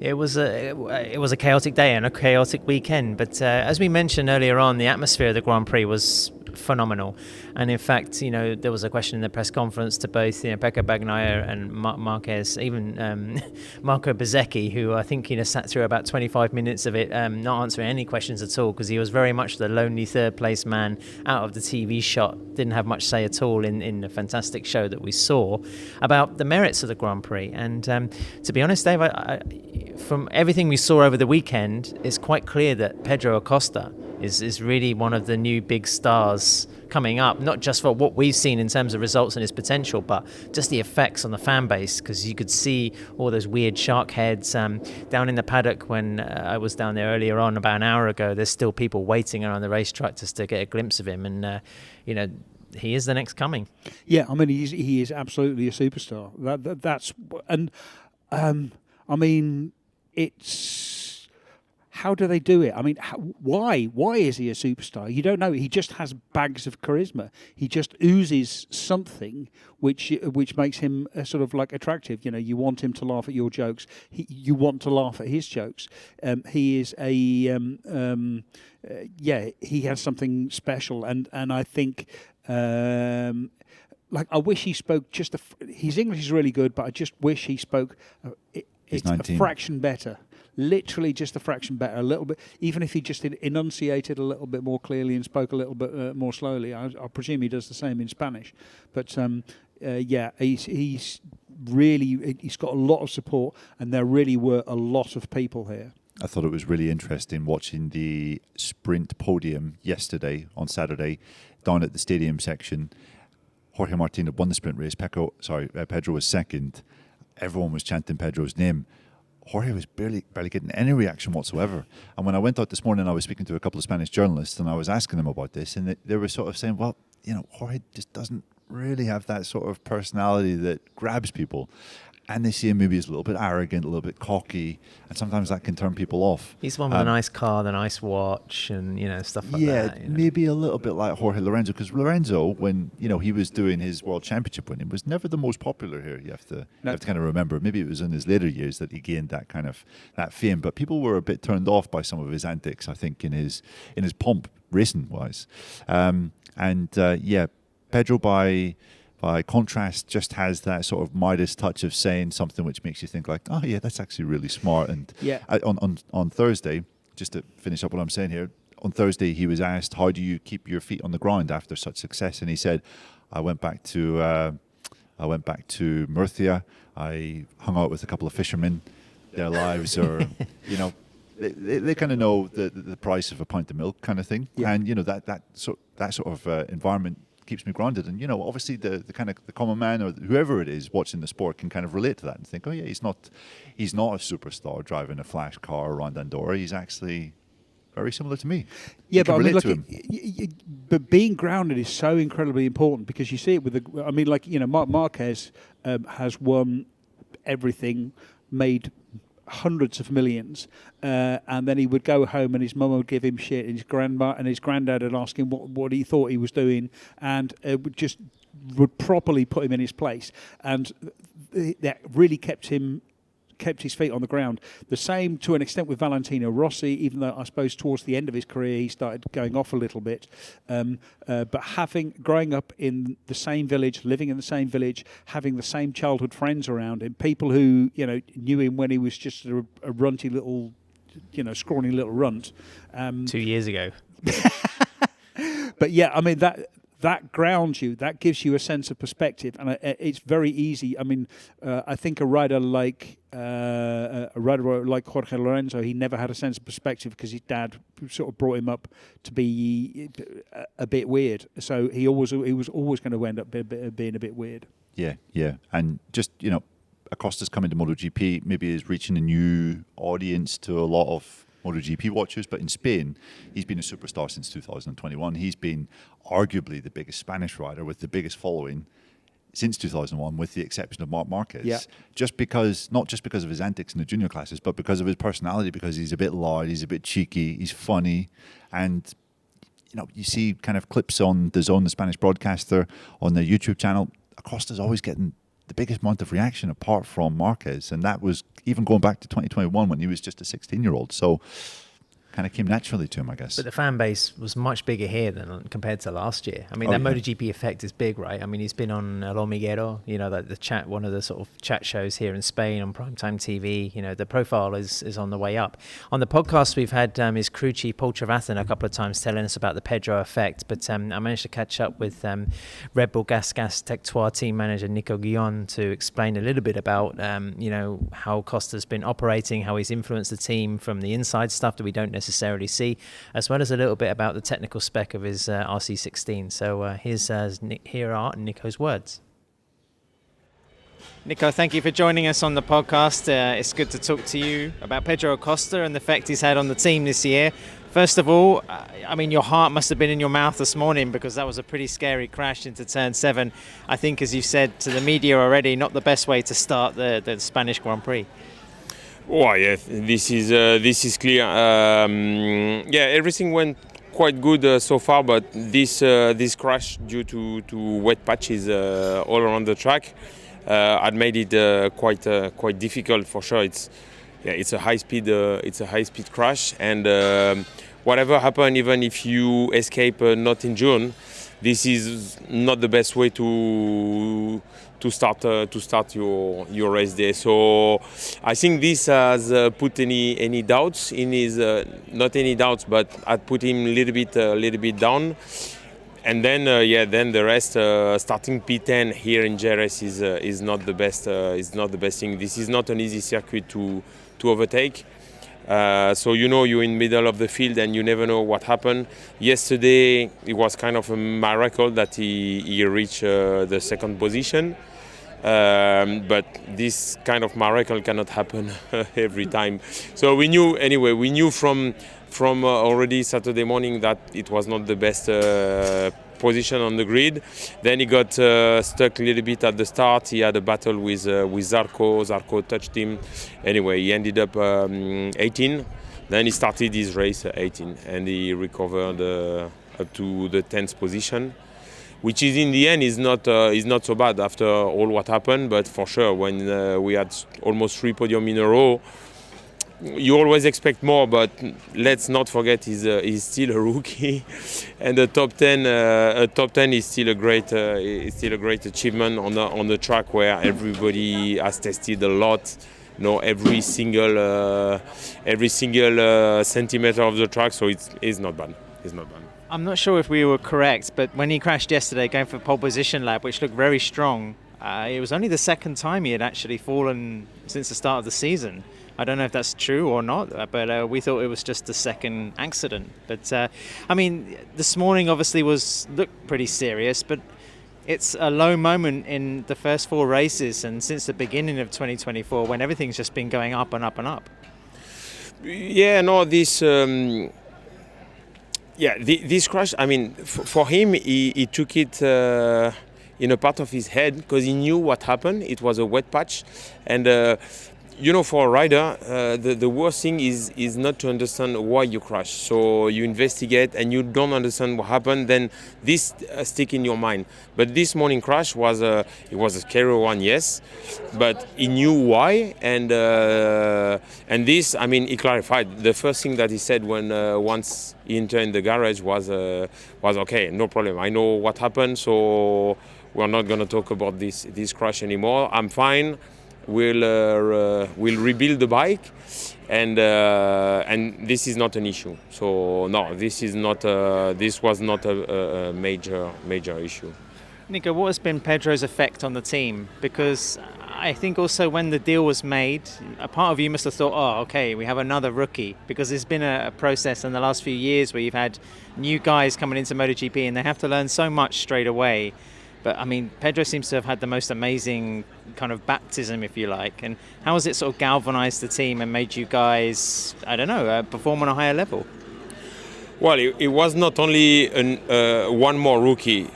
It was a chaotic day and a chaotic weekend, but as we mentioned earlier on, the atmosphere of the Grand Prix was phenomenal. And in fact, there was a question in the press conference to both Pecco Bagnaia and Marquez, even Marco Bezzecchi, who I think sat through about 25 minutes of it not answering any questions at all, because he was very much the lonely third place man out of the TV shot, didn't have much say at all in the fantastic show that we saw about the merits of the Grand Prix. And to be honest, Dave, from everything we saw over the weekend, it's quite clear that Pedro Acosta is really one of the new big stars coming up, not just for what we've seen in terms of results and his potential, but just the effects on the fan base, because you could see all those weird shark heads down in the paddock when I was down there earlier on about an hour ago. There's still people waiting around the racetrack just to get a glimpse of him, and he is the next coming. Yeah, I mean, he is absolutely a superstar. That's and I mean, it's, how do they do it? I mean, why is he a superstar? You don't know. He just has bags of charisma. He just oozes something which makes him sort of like attractive. You want him to laugh at your jokes. You want to laugh at his jokes. He is he has something special, and I think. I wish he spoke his English is really good, but I just wish he spoke it's a fraction better. Literally just a fraction better, a little bit. Even if he just enunciated a little bit more clearly and spoke a little bit more slowly, I presume he does the same in Spanish. But he's got a lot of support, and there really were a lot of people here. I thought it was really interesting watching the sprint podium yesterday on Saturday down at the stadium section. Jorge Martin had won the sprint race. Pedro was second. Everyone was chanting Pedro's name. Jorge was barely getting any reaction whatsoever. And when I went out this morning, I was speaking to a couple of Spanish journalists, and I was asking them about this, and they were sort of saying, well, Jorge just doesn't really have that sort of personality that grabs people. And they see him maybe as a little bit arrogant, a little bit cocky, and sometimes that can turn people off. He's one with a nice car, the nice watch, and stuff like that. Yeah, maybe a little bit like Jorge Lorenzo, because Lorenzo, when he was doing his World Championship winning, was never the most popular here. You have to kind of remember. Maybe it was in his later years that he gained that fame, but people were a bit turned off by some of his antics. I think in his pomp, racing wise, Pedro by contrast, just has that sort of Midas touch of saying something which makes you think like, oh yeah, that's actually really smart. And on Thursday, just to finish up what I'm saying here, on Thursday he was asked, how do you keep your feet on the ground after such success? And he said, I went back to Murcia. I hung out with a couple of fishermen. Their lives are, they kind of know the price of a pint of milk kind of thing. Yeah. And that sort of environment keeps me grounded. And obviously the common man or whoever it is watching the sport can kind of relate to that and think, oh yeah, he's not a superstar driving a flash car around Andorra. He's actually very similar to me. Yeah, but but being grounded is so incredibly important, because you see it with Marquez has won everything, made hundreds of millions, and then he would go home and his mum would give him shit, and his granddad would ask him what he thought he was doing, and would properly put him in his place, and that really kept his feet on the ground. The same to an extent with Valentino Rossi, even though I suppose towards the end of his career he started going off a little bit. But growing up in the same village, living in the same village, having the same childhood friends around him, people who knew him when he was just a runty little, scrawny little runt. 2 years ago. But yeah, I mean that grounds you, that gives you a sense of perspective, and it's very easy. I mean, I think a rider like Jorge Lorenzo, he never had a sense of perspective because his dad sort of brought him up to be a bit weird. So he was always going to end up being a bit weird. Yeah, and just Acosta's coming to MotoGP, maybe is reaching a new audience to a lot of MotoGP watchers, but in Spain, he's been a superstar since 2021. He's been arguably the biggest Spanish rider with the biggest following since 2001, with the exception of Marc Marquez. Yeah. Not just because of his antics in the junior classes, but because of his personality, because he's a bit loud, he's a bit cheeky, he's funny, and you see kind of clips on DAZN, the Spanish broadcaster, on their YouTube channel. Acosta's always getting the biggest amount of reaction apart from Marquez, and that was even going back to 2021 when he was just a 16-year-old. So kind of came naturally to him, I guess. But the fan base was much bigger here than compared to last year. I mean, MotoGP effect is big, right? I mean, he's been on El Hormiguero, the chat, one of the sort of chat shows here in Spain on primetime TV. The profile is on the way up. On the podcast, we've had his crew chief, Paul Travathan, a couple of times telling us about the Pedro effect. But I managed to catch up with Red Bull GASGAS Tech3 team manager Nico Goyon to explain a little bit about, how Acosta's been operating, how he's influenced the team from the inside stuff that we don't necessarily see, as well as a little bit about the technical spec of his RC16. So here are Nico's words. Nico, thank you for joining us on the podcast. It's good to talk to you about Pedro Acosta and the effect he's had on the team this year. First of all, I mean, your heart must have been in your mouth this morning, because that was a pretty scary crash into turn 7. I think, as you've said to the media already, not the best way to start the Spanish Grand Prix. Oh yeah, this is clear. Everything went quite good so far, but this crash due to wet patches all around the track had made it quite difficult for sure. It's a high speed crash, and whatever happened, even if you escape not in June, this is not the best way to start your race day. So I think this has put any doubts in his not any doubts, but had put him a little bit down. And then then the rest, starting P10 here in Jerez is not the best. Is not the best thing. This is not an easy circuit to overtake. So you're in the middle of the field and you never know what happened. Yesterday it was kind of a miracle that he reached the second position. But this kind of miracle cannot happen every time. So we knew from already Saturday morning that it was not the best position on the grid. Then he got stuck a little bit at the start. He had a battle with Zarco. Zarco touched him. Anyway, he ended up 18. Then he started his race 18 and he recovered up to the 10th position, which is in the end is not so bad after all what happened. But for sure, when we had almost 3 podiums in a row, you always expect more. But let's not forget he's still a rookie, and the top 10 is still a great achievement on the track where everybody has tested a lot. Every single centimeter of the track, so it's not bad. It's not bad. I'm not sure if we were correct, but when he crashed yesterday going for pole position lap, which looked very strong, it was only the second time he had actually fallen since the start of the season. I don't know if that's true or not, but we thought it was just the second accident. But this morning obviously looked pretty serious, but it's a low moment in the first 4 races and since the beginning of 2024 when everything's just been going up and up and up. Yeah, no, this crash, for him, he took it in a part of his head because he knew what happened. It was a wet patch. And, for a rider, the worst thing is not to understand why you crash. So you investigate and you don't understand what happened, then this stick in your mind. But this morning crash was a scary one, yes, but he knew why. And this, he clarified. The first thing that he said when once he entered in the garage was okay, no problem. I know what happened, so we're not going to talk about this crash anymore. I'm fine. We'll rebuild the bike, and this is not an issue. So no, this was not a major issue. Nico, what has been Pedro's effect on the team? Because I think also when the deal was made, a part of you must have thought, oh, okay, we have another rookie. Because there's been a process in the last few years where you've had new guys coming into MotoGP and they have to learn so much straight away. But Pedro seems to have had the most amazing kind of baptism, if you like. And how has it sort of galvanized the team and made you guys, perform on a higher level? Well, it was not only one more rookie.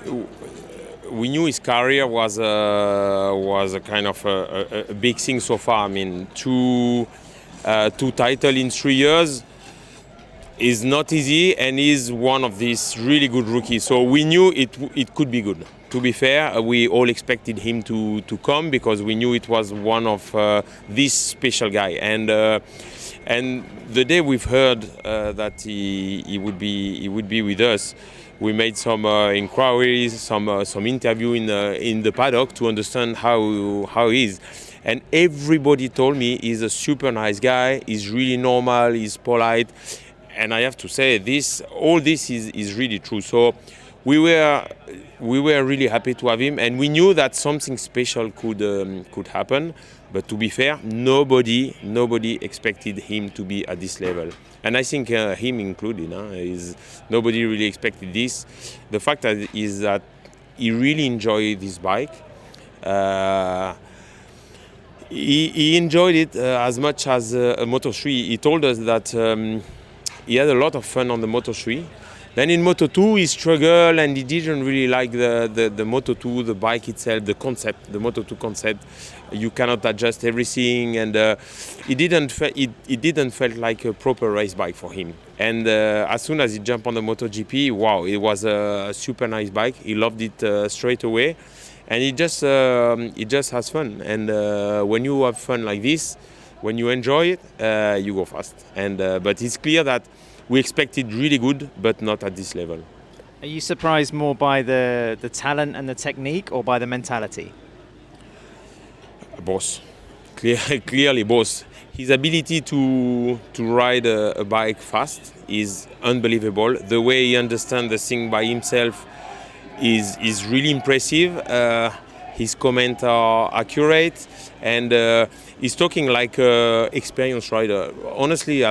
We knew his career was a kind of a big thing so far. 2 titles in 3 years is not easy, and he's one of these really good rookies. So we knew it could be good. To be fair, we all expected him to come because we knew it was one of this special guy. And the day we've heard that he would be with us, we made some inquiries, some interview in the paddock to understand how he is. And everybody told me he's a super nice guy. He's really normal. He's polite. And I have to say all this is really true. So we were really happy to have him, and we knew that something special could happen. But to be fair, nobody expected him to be at this level, and I think him included. Nobody really expected this. The fact is that he really enjoyed this bike. He enjoyed it as much as a Moto3. He told us that he had a lot of fun on the Moto3. Then in Moto2 he struggled and he didn't really like the Moto2, the bike itself, the concept, the Moto2 concept. You cannot adjust everything, and it didn't felt like a proper race bike for him. And as soon as he jumped on the MotoGP, wow, it was a super nice bike. He loved it straight away, and he just has fun. And when you have fun like this, when you enjoy it, you go fast. And but it's clear that we expected really good, but not at this level. Are you surprised more by the talent and the technique, or by the mentality? Both. Clearly both. His ability to ride a bike fast is unbelievable. The way he understands the thing by himself is really impressive. his comments are accurate, and he's talking like an experienced rider. Honestly,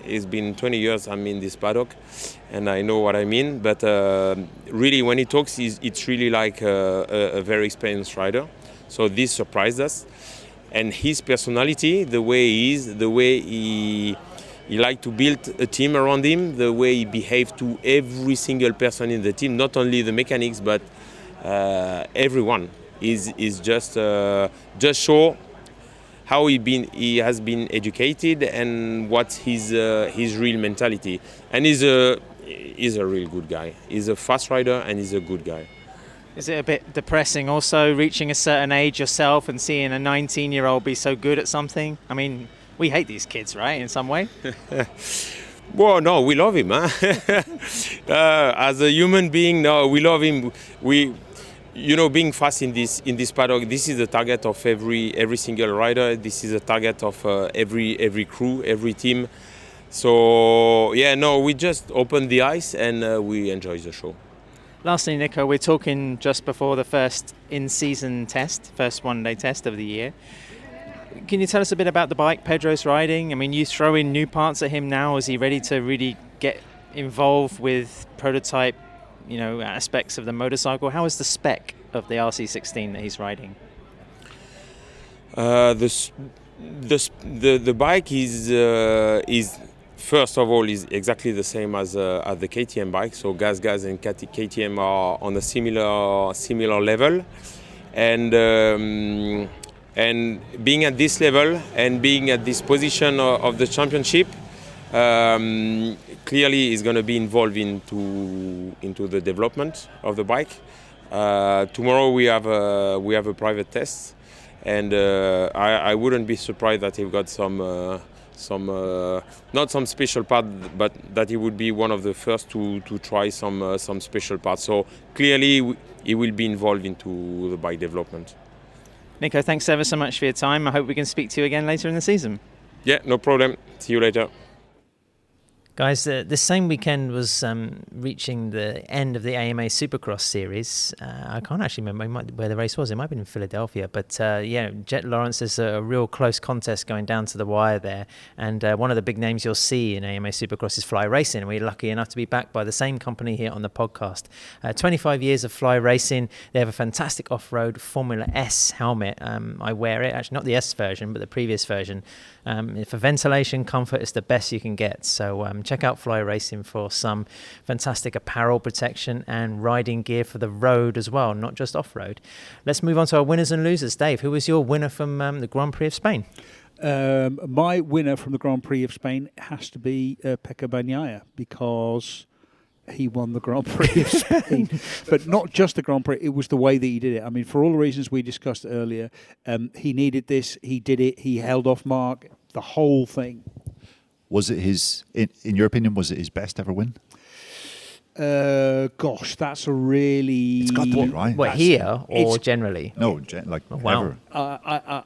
it's been 20 years I'm in this paddock, and I know what I mean. But really, when he talks, it's really like a very experienced rider. So this surprised us. And his personality, the way he is, the way he liked to build a team around him, the way he behaved to every single person in the team, not only the mechanics, but everyone, is just show how he has been educated and what's his real mentality. And he's a real good guy. He's a fast rider and he's a good guy. Is it a bit depressing also reaching a certain age yourself and seeing a 19-year-old be so good at something? I mean, we hate these kids, right, in some way? Well, no, we love him. Huh? As a human being, no, we love him. Being fast in this paddock, this is the target of every single rider. This is the target of every crew, every team. So yeah, no, we just open the eyes and we enjoy the show. Lastly, Nico, we're talking just before the first in-season test, first one-day test of the year. Can you tell us a bit about the bike Pedro's riding? I mean, you throw in new parts at him now. Is he ready to really get involved with prototype, aspects of the motorcycle? How is the spec of the RC16 that he's riding? The bike is first of all is exactly the same as the KTM bike. So GASGAS and KTM are on a similar level, and being at this level and being at this position of the championship, clearly is going to be involved into the development of the bike. Tomorrow we have a private test, and I wouldn't be surprised that he've got some not some special part, but that he would be one of the first to try some special parts. So clearly he will be involved into the bike development. Nico, thanks ever so much for your time. I hope we can speak to you again later in the season. Yeah, no problem. See you later. Guys, the same weekend was reaching the end of the AMA Supercross series. I can't actually remember where the race was. It might have been in Philadelphia. But Jet Lawrence is a real close contest going down to the wire there. And one of the big names you'll see in AMA Supercross is Fly Racing. And we're lucky enough to be backed by the same company here on the podcast. 25 years of Fly Racing. They have a fantastic off-road Formula S helmet. I wear it, actually not the S version, but the previous version. For ventilation, comfort, it's the best you can get. So check out Fly Racing for some fantastic apparel protection and riding gear for the road as well, not just off-road. Let's move on to our winners and losers. Dave, who was your winner from the Grand Prix of Spain? My winner from the Grand Prix of Spain has to be Pecco Bagnaia, because he won the Grand Prix of Spain. But not just the Grand Prix, it was the way that he did it. I mean, for all the reasons we discussed earlier, he needed this, he did it, he held off Mark, the whole thing. Was it in your opinion, was it his best ever win? Gosh, that's a really... It's got to be, right? What, here or generally? No, wow. ever.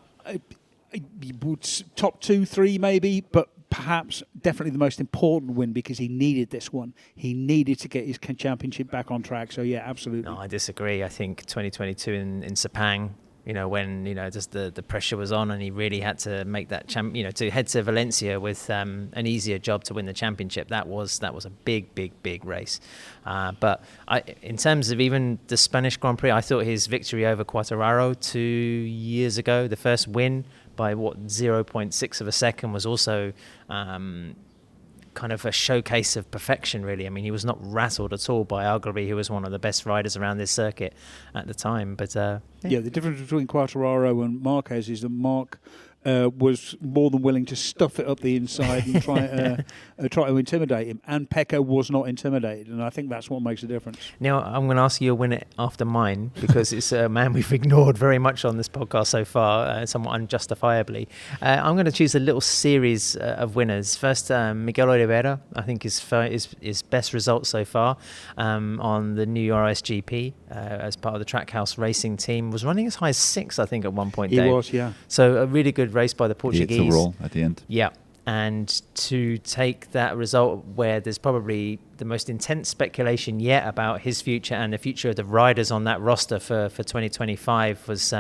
Top 2, 3 maybe, but perhaps definitely the most important win, because he needed this one. He needed to get his championship back on track. So yeah, absolutely. No, I disagree. I think 2022 in Sepang, when just the pressure was on and he really had to make that to head to Valencia with an easier job to win the championship. That was a big race. But in terms of even the Spanish Grand Prix, I thought his victory over Quartararo 2 years ago, the first win by 0.6 of a second, was also kind of a showcase of perfection, really. I mean, he was not rattled at all by Algarve, who was one of the best riders around this circuit at the time. But the difference between Quartararo and Marquez is that Mark was more than willing to stuff it up the inside and try to intimidate him. And Pecco was not intimidated, and I think that's what makes a difference. Now, I'm going to ask you a winner after mine, because it's a man we've ignored very much on this podcast so far, somewhat unjustifiably. I'm going to choose a little series of winners. First, Miguel Oliveira, I think his best result so far on the new RSGP as part of the Trackhouse Racing team, was running as high as 6, I think, at one point. He Dave. was, yeah. So a really good race by the Portuguese. He hit the roll at the end. Yeah. and to take that result where there's probably the most intense speculation yet about his future and the future of the riders on that roster for 2025 was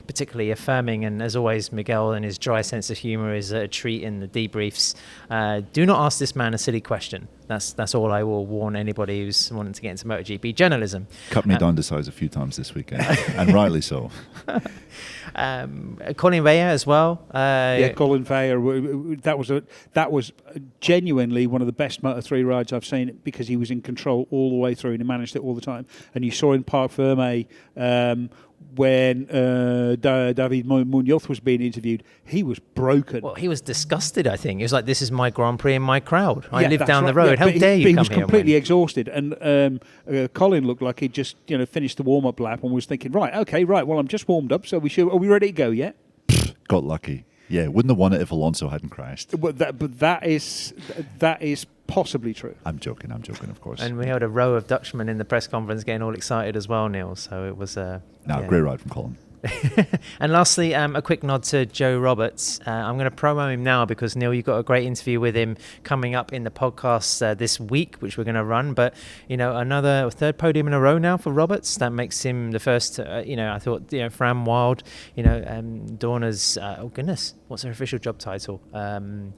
particularly affirming. And as always, Miguel and his dry sense of humor is a treat in the debriefs. Do not ask this man a silly question. That's all I will warn anybody who's wanting to get into MotoGP journalism. Cut me down to size a few times this weekend, and rightly so. Colin Vaya as well. Colin Vaya. That was genuinely one of the best Moto3 rides I've seen, because he was in control all the way through and he managed it all the time. And you saw in Parc Ferme when David Munoz was being interviewed, he was broken. Well, he was disgusted, I think. He was like, this is my Grand Prix and my crowd. I live down the right. road. How dare you come here? He was completely exhausted. And Colin looked like he'd just finished the warm-up lap and was thinking, well, I'm just warmed up, so are we ready to go yet? Got lucky. Yeah, wouldn't have won it if Alonso hadn't crashed. But that is possibly true. I'm joking, of course. And we had a row of Dutchmen in the press conference getting all excited as well, Neil. So it was great ride from Colin. And lastly, a quick nod to Joe Roberts. I'm going to promo him now because, Neil, you've got a great interview with him coming up in the podcast this week, which we're going to run. But, another third podium in a row now for Roberts. That makes him the first, I thought, Fran Wild, Dorna's, what's her official job title?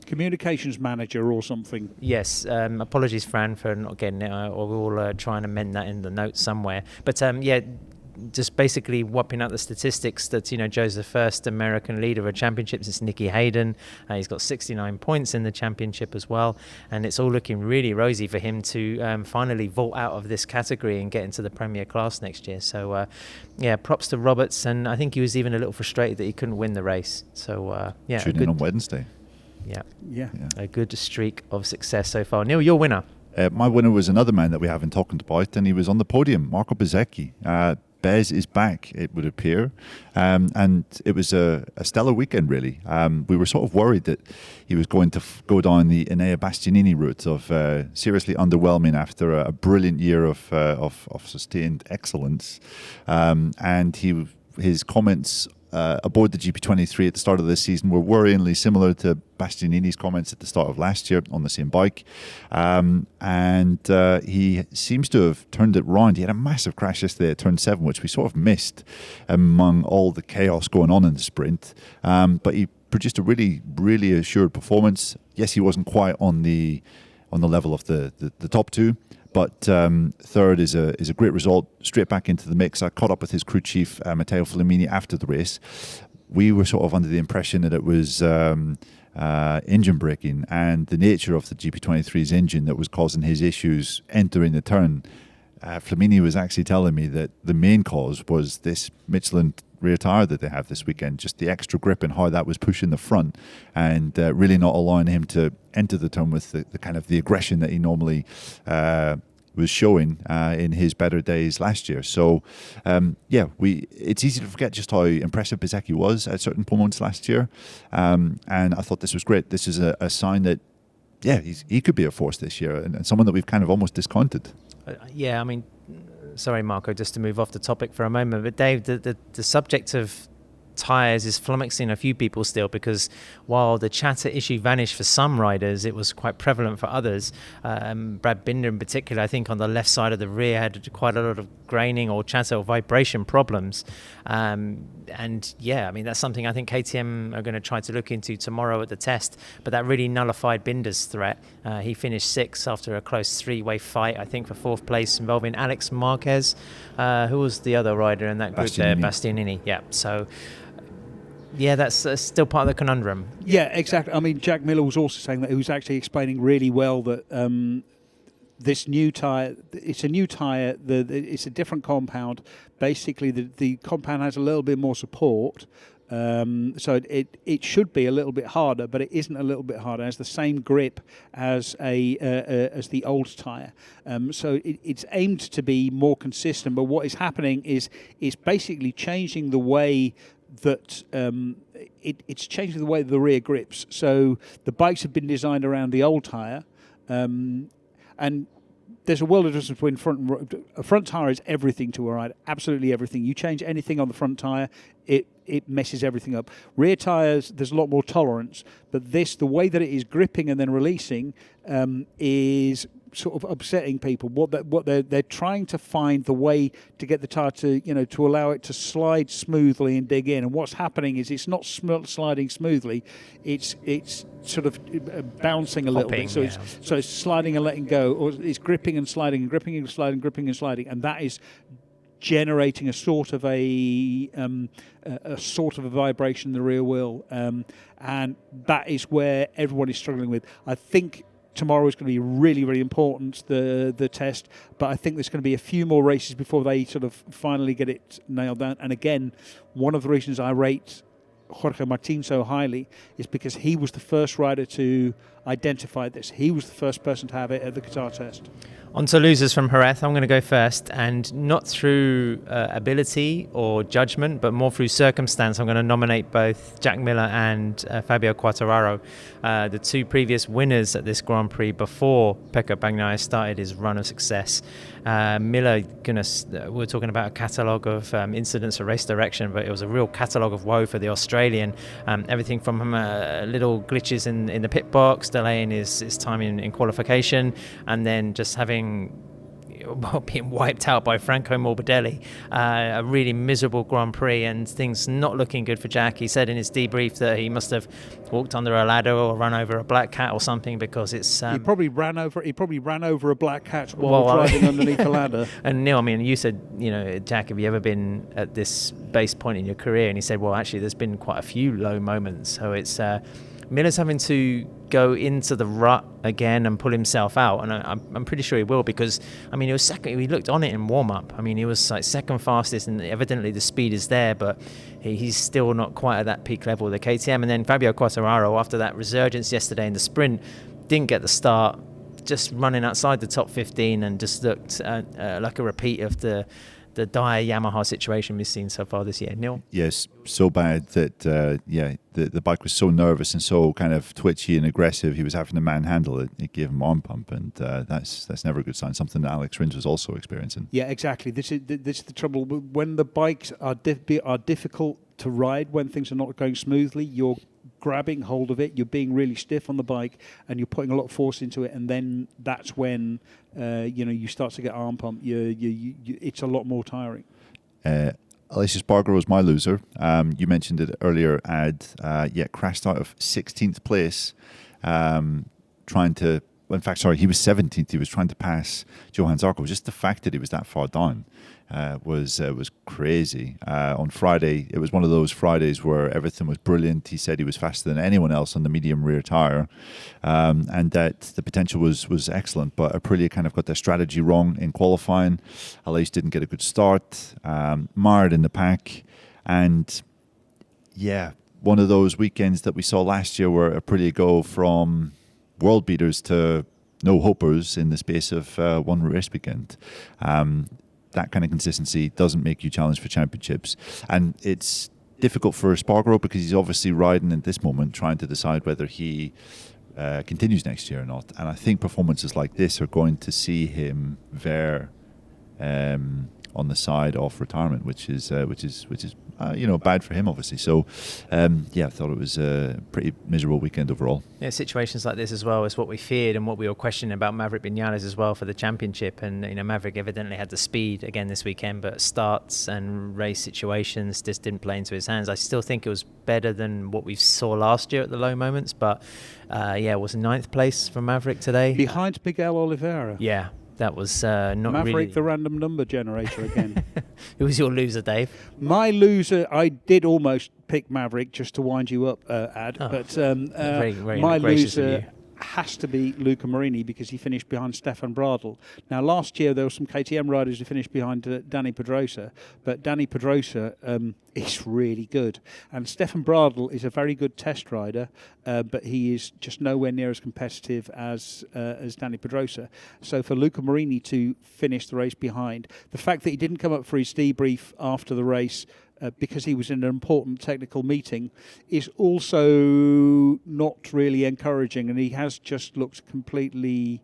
Communications manager or something. Yes. Apologies, Fran, for not getting it. Or we'll try and amend that in the notes somewhere. But, just basically whopping out the statistics that, Joe's the first American leader of championships since Nicky Hayden. He's got 69 points in the championship as well. And it's all looking really rosy for him to finally vault out of this category and get into the Premier class next year. So, props to Roberts. And I think he was even a little frustrated that he couldn't win the race. So, Tuning in on Wednesday. Yeah. A good streak of success so far. Neil, your winner. My winner was another man that we haven't talked about, and he was on the podium, Marco Bezzecchi. Bez is back, it would appear, and it was a stellar weekend, really. We were sort of worried that he was going to go down the Enea Bastianini route of seriously underwhelming after a brilliant year of sustained excellence, and his comments aboard the GP23 at the start of this season were worryingly similar to Bastianini's comments at the start of last year on the same bike. And he seems to have turned it round. He had a massive crash yesterday at turn 7, which we sort of missed among all the chaos going on in the sprint. But he produced a really, really assured performance. Yes, he wasn't quite on the level of the top two, but third is a great result. Straight back into the mix. I caught up with his crew chief, Matteo Flamini, after the race. We were sort of under the impression that it was engine braking and the nature of the GP23's engine that was causing his issues entering the turn. Flamini was actually telling me that the main cause was this Michelin rear tyre that they have this weekend, just the extra grip and how that was pushing the front and really not allowing him to enter the turn with the kind of the aggression that he normally was showing in his better days last year. So, it's easy to forget just how impressive Bezzecchi was at certain moments last year. And I thought this was great. This is a sign that, he could be a force this year and someone that we've kind of almost discounted. Sorry, Marco, just to move off the topic for a moment, but Dave, the subject of tyres is flummoxing a few people still, because while the chatter issue vanished for some riders, it was quite prevalent for others. Brad Binder in particular, I think on the left side of the rear had quite a lot of graining or chatter or vibration problems. That's something I think KTM are going to try to look into tomorrow at the test, but that really nullified Binder's threat. He finished 6th after a close 3-way fight, I think, for 4th place involving Alex Marquez. Who was the other rider in that group there? Bastianini. Yeah, so that's still part of the conundrum. Yeah, exactly. I mean, Jack Miller was also saying that he was actually explaining really well that this new tyre, it's a new tyre, it's a different compound. Basically, the compound has a little bit more support. So it should be a little bit harder, but it isn't a little bit harder. It has the same grip as as the old tyre. So it's aimed to be more consistent. But what is happening is basically changing the way that it's changing the way the rear grips. So the bikes have been designed around the old tyre, and there's a world of difference between a front tyre is everything to a ride, absolutely everything. You change anything on the front tyre, it messes everything up. Rear tyres, there's a lot more tolerance, but the way that it is gripping and then releasing is sort of upsetting people. They're trying to find the way to get the tyre to allow it to slide smoothly and dig in. And what's happening is it's not sliding smoothly. It's sort of bouncing a little bit. So it's sliding and letting go, or it's gripping and sliding and gripping and sliding, gripping and sliding, and that is generating a sort of a vibration in the rear wheel, and that is where everyone is struggling with. I think tomorrow is going to be really, really important, the test, but I think there's going to be a few more races before they sort of finally get it nailed down. And again, one of the reasons I rate Jorge Martin so highly is because he was the first rider to identify this. He was the first person to have it at the Qatar test. On to losers from Jerez. I'm going to go first, and not through ability or judgment, but more through circumstance. I'm going to nominate both Jack Miller and Fabio Quartararo, the two previous winners at this Grand Prix before Pecco Bagnaia started his run of success. Miller, we're talking about a catalogue of incidents of race direction, but it was a real catalogue of woe for the Australian. Everything from little glitches in the pit box, delaying his time in qualification, and then just being wiped out by Franco Morbidelli. A really miserable Grand Prix, and things not looking good for Jack. He said in his debrief that he must have walked under a ladder or run over a black cat or something, because it's he probably ran over a black cat while driving underneath a ladder. And Neil, I mean, you said, Jack, have you ever been at this base point in your career? And he said, well, actually, there's been quite a few low moments. So it's Miller's having to go into the rut again and pull himself out, and I'm pretty sure he will, because he was second. He looked on it in warm up. He was like second fastest, and evidently the speed is there, but he's still not quite at that peak level of the KTM. And then Fabio Quartararo, after that resurgence yesterday in the sprint, didn't get the start, just running outside the top 15, and just looked like a repeat of the dire Yamaha situation we've seen so far this year. Neil? Yes, so bad that the bike was so nervous and so kind of twitchy and aggressive. He was having to manhandle it. It gave him arm pump, and that's never a good sign. Something that Alex Rins was also experiencing. Yeah, exactly. This is the trouble when the bikes are difficult to ride. When things are not going smoothly, you're grabbing hold of it, you're being really stiff on the bike, and you're putting a lot of force into it, and then that's when you start to get arm pump. It's a lot more tiring. Aleix Espargaro was my loser. You mentioned it earlier, crashed out of 16th place, he was 17th. He was trying to pass Johan Zarco. Just the fact that he was that far down was crazy. On Friday, it was one of those Fridays where everything was brilliant. He said he was faster than anyone else on the medium rear tyre, and that the potential was excellent. But Aprilia kind of got their strategy wrong in qualifying. Aleix didn't get a good start, mired in the pack, and one of those weekends that we saw last year where Aprilia go from world beaters to no hopers in the space of one race weekend. That kind of consistency doesn't make you challenge for championships, and it's difficult for Espargaro because he's obviously riding at this moment trying to decide whether he continues next year or not. And I think performances like this are going to see him veer on the side of retirement, which is bad for him, obviously. So, I thought it was a pretty miserable weekend overall. Yeah, situations like this as well is what we feared and what we were questioning about Maverick Vinales as well for the championship. And Maverick evidently had the speed again this weekend, but starts and race situations just didn't play into his hands. I still think it was better than what we saw last year at the low moments, but it was 9th place for Maverick today, behind Miguel Oliveira. Yeah. That was not Maverick, really... the random number generator again. Who was your loser, Dave? My loser, I did almost pick Maverick just to wind you up, Ad. But very, very my loser has to be Luca Marini because he finished behind Stefan Bradl. Now, last year there were some KTM riders who finished behind Dani Pedrosa, but Dani Pedrosa is really good. And Stefan Bradl is a very good test rider, but he is just nowhere near as competitive as Dani Pedrosa. So for Luca Marini to finish the race behind, the fact that he didn't come up for his debrief after the race because he was in an important technical meeting is also not really encouraging, and he has just looked completely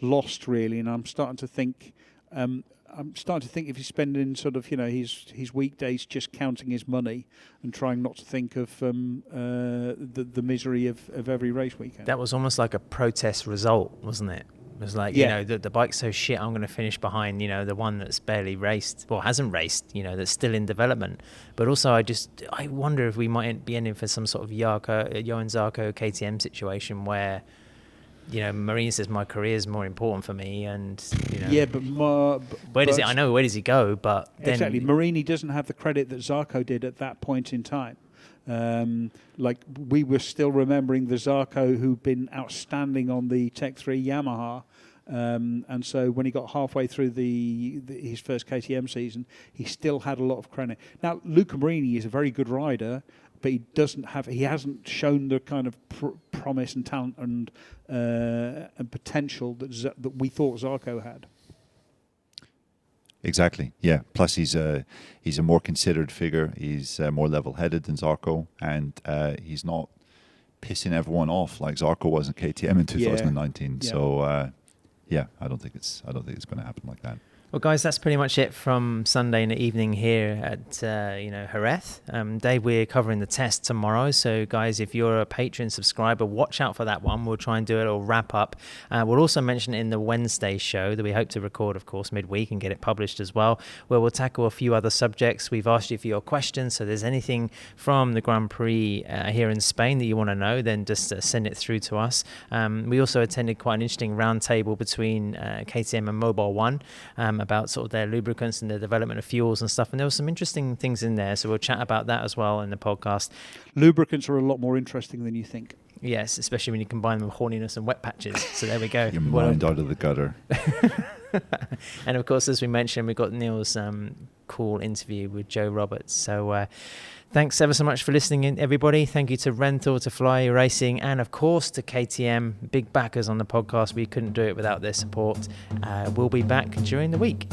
lost really, and I'm starting to think if he's spending sort of his weekdays just counting his money and trying not to think of the misery of every race weekend. That was almost like a protest result, wasn't it? It was like, the bike's so shit, I'm going to finish behind, the one that's barely raced, or hasn't raced, that's still in development. But also, I wonder if we might be ending for some sort of Johan Zarco KTM situation where, Marini says my career is more important for me, and yeah, but where does he go? But then, exactly, Marini doesn't have the credit that Zarco did at that point in time. Like we were still remembering the Zarco who'd been outstanding on the Tech3 Yamaha, and so when he got halfway through his first KTM season, he still had a lot of credit. Now Luca Marini is a very good rider, but he hasn't shown the kind of promise and talent and potential that we thought Zarco had. Exactly. Yeah. Plus, he's a more considered figure. He's more level-headed than Zarco, and he's not pissing everyone off like Zarco was in KTM in 2019. Yeah. So, I don't think it's going to happen like that. Well, guys, that's pretty much it from Sunday in the evening here at Jerez. Dave, we're covering the test tomorrow. So, guys, if you're a Patreon subscriber, watch out for that one. We'll try and do it or wrap up. We'll also mention it in the Wednesday show that we hope to record, of course, midweek and get it published as well, where we'll tackle a few other subjects. We've asked you for your questions. So, there's anything from the Grand Prix here in Spain that you want to know, then just send it through to us. We also attended quite an interesting roundtable between KTM and Mobile One. About sort of their lubricants and the development of fuels and stuff, and there were some interesting things in there, so we'll chat about that as well in the podcast. Lubricants are a lot more interesting than you think. Yes, especially when you combine them with horniness and wet patches. So there we go. Your mind out of the gutter. And of course, as we mentioned, we got Neil's cool interview with Joe Roberts. So thanks ever so much for listening in, everybody. Thank you to Renthal, to Fly Racing, and of course to KTM, big backers on the podcast. We couldn't do it without their support. We'll be back during the week.